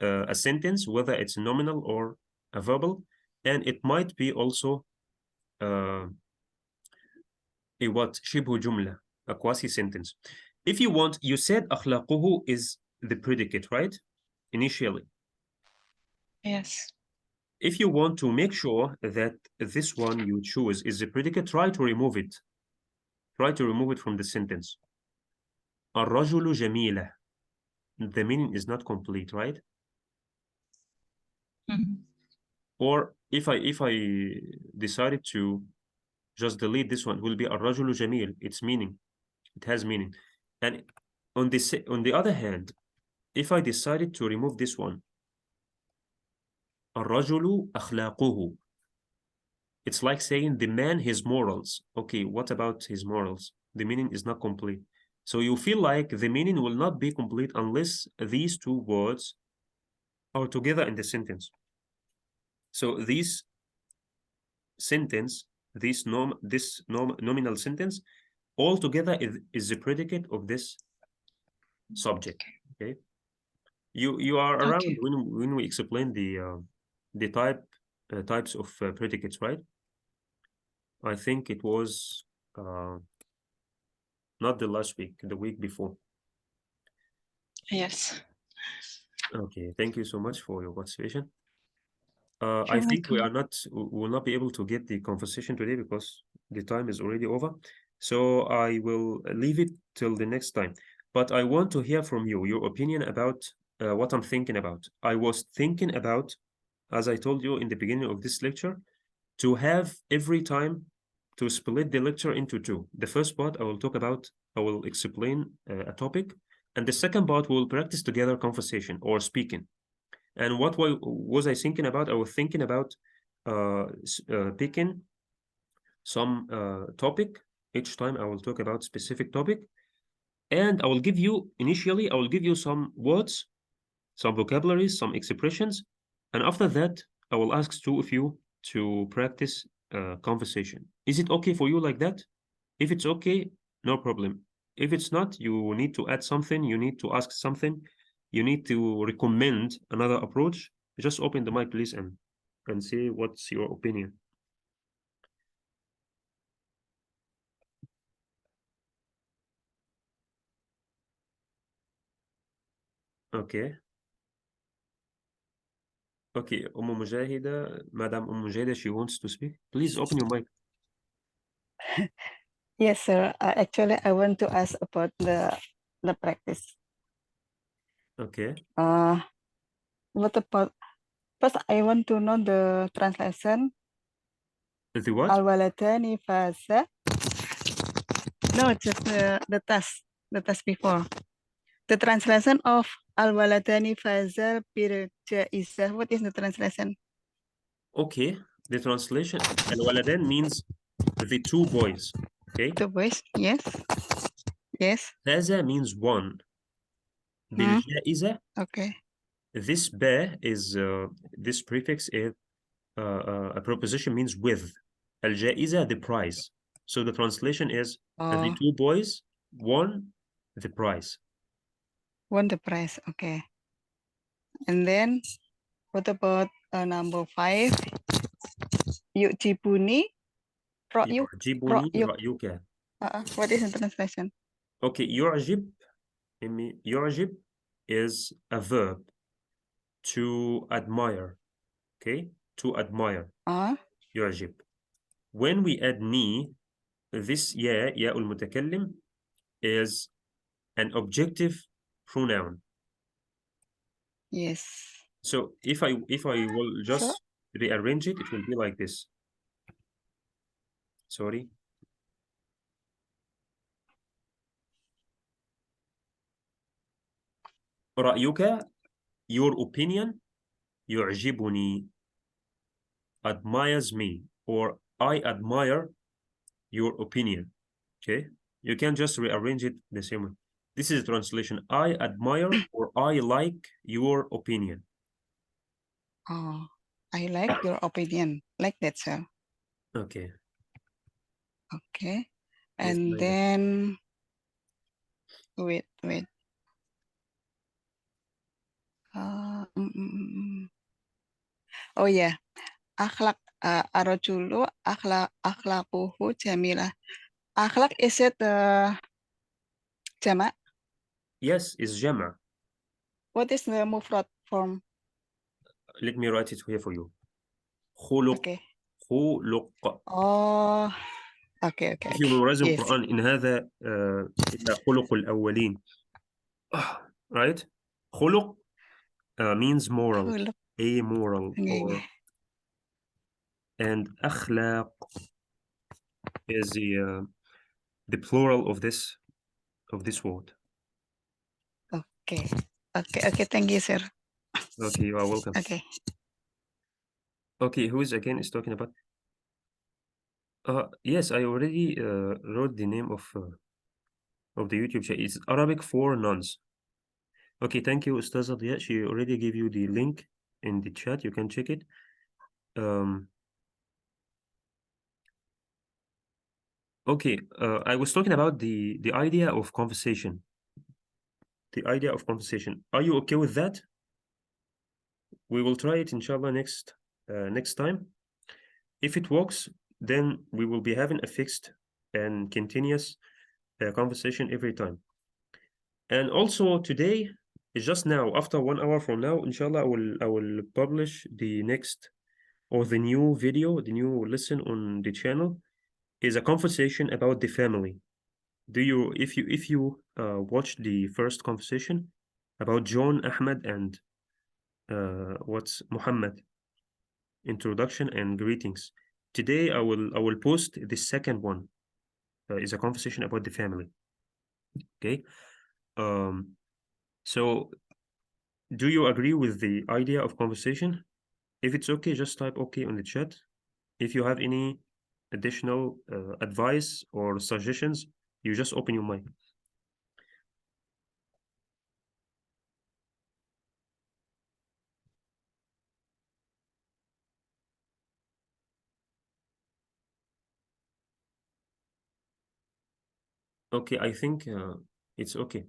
a sentence, whether it's nominal or a verbal, and it might be also a what? شبه جملة, a quasi sentence. If you want, you said أخلاقه is the predicate, right? Initially. Yes. If you want to make sure that this one you choose is the predicate, try to remove it. Try to remove it from the sentence. الرجل جميلة. The meaning is not complete, right? Or if I decided to just delete this one, it will be الرجل جميل. It's meaning. It has meaning. And on the other hand, if I decided to remove this one, الرجل أخلاقه. It's like saying the man, his morals. Okay, what about his morals? The meaning is not complete. So you feel like the meaning will not be complete unless these two words are together in the sentence. So this sentence, this nominal sentence, all together is the predicate of this subject. Okay. You are around when we explain the types of predicates, right? I think it was not the last week, the week before. Yes. Okay, thank you so much for your participation. You're I think we welcome. will not be able to get the conversation today because the time is already over. So I will leave it till the next time. But I want to hear from you, your opinion about what I'm thinking about. I was thinking about, as I told you in the beginning of this lecture, to have every time to split the lecture into two. The first part I will explain a topic, and the second part we will practice together conversation or speaking. And what was I thinking about? I was thinking about picking some topic. Each time I will talk about specific topic, and I will give you some words, some vocabularies, some expressions, and after that I will ask two of you to practice conversation. Is it okay for you like that? If it's okay, no problem. If it's not, you need to add something, you need to ask something, you need to recommend another approach. Just open the mic, please, and say what's your opinion. Okay. Okay, Madam Mujahida, she wants to speak. Please open your mic. Yes, sir. Actually, I want to ask about the practice. Okay. What about first? I want to know the translation. The what? Al-waladani faza. No, just the task before. The translation of al-waladani faza birjaizah. What is the translation? Okay. The translation, al-waladan means the two boys. Okay. The voice. Yes. Yes. Faza means one. Biljaiza, Okay. this ba is this prefix is a preposition means with. Al-jaiza, the prize. So the translation is the two boys won the prize. Won the prize. Okay. And then what about number 5? Yujibuni. Yu'jibuni ra'yuka. What is the translation? Okay, yu'jib is a verb to admire. Okay, to admire. Yu'jib. When we add ni, this ya al-mutakallim is an objective pronoun. Yes. So if I will just rearrange it, it will be like this. Sorry. رأيك, your opinion, يعجبني, admires me, or I admire your opinion. Okay, you can just rearrange it the same way. This is translation. I admire or I like your opinion. Oh, I like your opinion. Like that, sir. Okay. Okay. Yes, And like that. then wait. Oh yeah. Akhlak arajulu akhlaquhu jamilah. Akhlak, is it jama'? Yes, it's jama'. What is the mufrad form? Let me write it here for you. خلق. Okay. خلق. Oh, okay. If you memorize the Yes. Quran in هذا خلق الأولين. Right? خلق means moral, Khuluq. amoral, or and أخلاق is the plural of this word. Okay. Thank you, sir. Okay, you are welcome. Okay. Okay, who is talking about? Yes, I already wrote the name of the YouTube channel. It's Arabic for Nuns. Okay, thank you, Ustaza Dia. She already gave you the link in the chat. You can check it. Okay, I was talking about the idea of conversation. The idea of conversation. Are you okay with that? We will try it, inshallah, next time. If it works, then we will be having a fixed and continuous conversation every time. And also today is just now, after 1 hour from now, inshallah, I will publish the next or the new video, the new lesson on the channel is a conversation about the family. If you watched the first conversation about John, Ahmed, and what's Muhammad, introduction and greetings. Today I will post the second one. Is a conversation about the family. Okay. So do you agree with the idea of conversation? If it's okay, just type okay on the chat. If you have any additional advice or suggestions, you just open your mic. Okay, I think it's okay.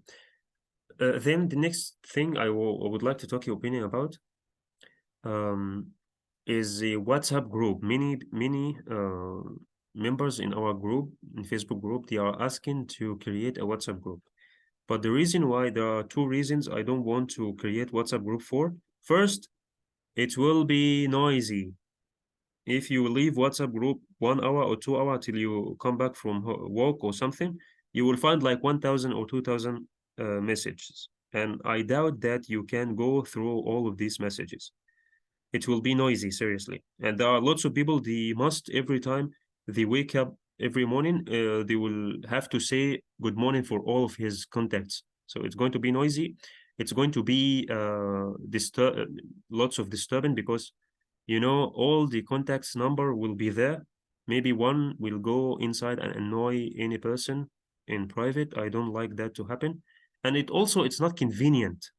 Then the next thing I would like to talk your opinion about is the WhatsApp group. Many members in our group, in Facebook group, they are asking to create a WhatsApp group. But the reason why, there are two reasons I don't want to create WhatsApp group for. First, it will be noisy. If you leave WhatsApp group 1 hour or 2 hours till you come back from work or something, you will find like 1,000 or 2,000 messages. And I doubt that you can go through all of these messages. It will be noisy, seriously. And there are lots of people, they must, every time they wake up every morning, they will have to say good morning for all of his contacts. So it's going to be noisy. It's going to be lots of disturbing, because you know all the contacts number will be there. Maybe one will go inside and annoy any person in private. I don't like that to happen. And it's not convenient.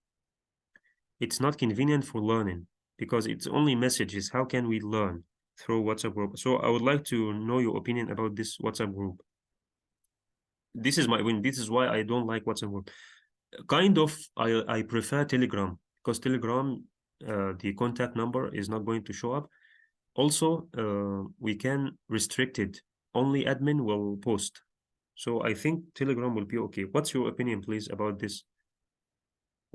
It's not convenient for learning, because it's only messages. How can we learn through WhatsApp group? So I would like to know your opinion about this WhatsApp group. This is why I don't like WhatsApp group. Kind of, I prefer Telegram, because Telegram, the contact number is not going to show up. Also, we can restrict it. Only admin will post. So I think Telegram will be okay. What's your opinion, please, about this?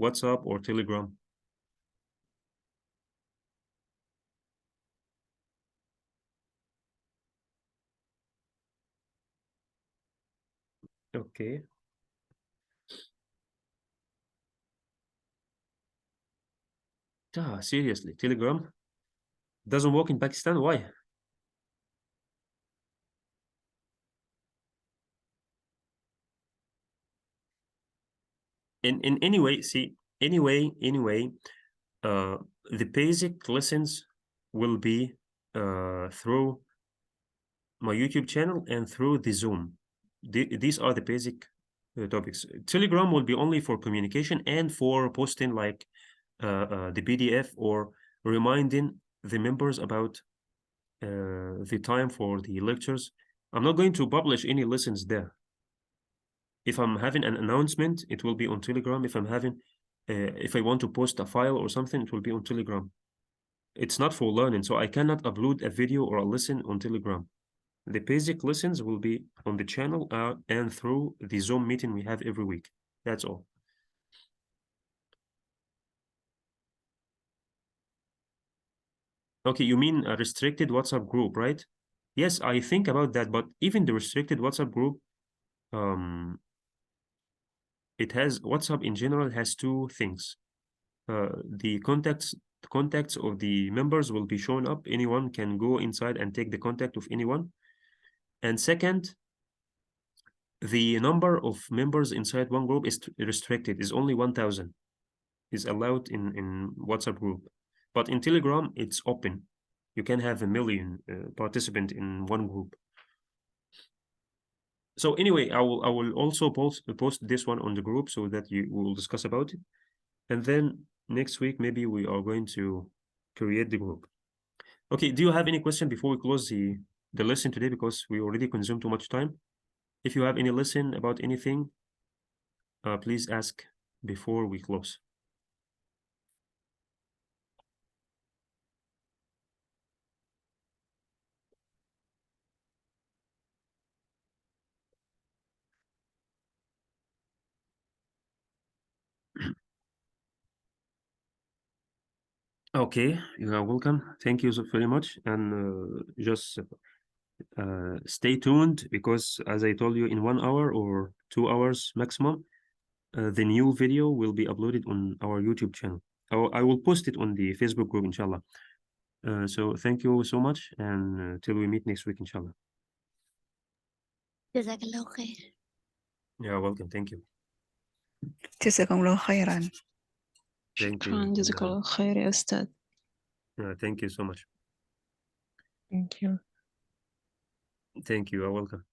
WhatsApp or Telegram? Okay. Seriously, Telegram doesn't work in Pakistan? Why? In any way, anyway, the basic lessons will be through my YouTube channel and through the Zoom. These are the basic topics. Telegram will be only for communication and for posting like the PDF, or reminding the members about the time for the lectures. I'm not going to publish any lessons there. If I'm having an announcement, it will be on Telegram. If I want to post a file or something, it will be on Telegram. It's not for learning, so I cannot upload a video or a lesson on Telegram. The basic lessons will be on the channel and through the Zoom meeting we have every week. That's all. Okay, you mean a restricted WhatsApp group, right? Yes, I think about that, but even the restricted WhatsApp group, WhatsApp in general has two things. The contacts of the members will be shown up. Anyone can go inside and take the contact of anyone. And second, the number of members inside one group is restricted, is only 1,000 is allowed in WhatsApp group. But in Telegram, it's open. You can have 1 million participants in one group. So anyway, I will also post this one on the group so that we will discuss about it. And then next week, maybe we are going to create the group. Okay, do you have any question before we close the lesson today? Because we already consumed too much time. If you have any lesson about anything, please ask before we close. Okay, you are welcome. Thank you so very much. And just stay tuned, because as I told you, in 1 hour or 2 hours maximum, the new video will be uploaded on our YouTube channel. I will post it on the Facebook group, inshallah. So thank you so much, and till we meet next week, inshallah. Jazakallah khair. Yeah, welcome. Thank you. Jazakumullah khairan. Thank you. شكرا جزاك الله خير يا أستاذ. Thank you so much. Thank you. Thank you. You're welcome.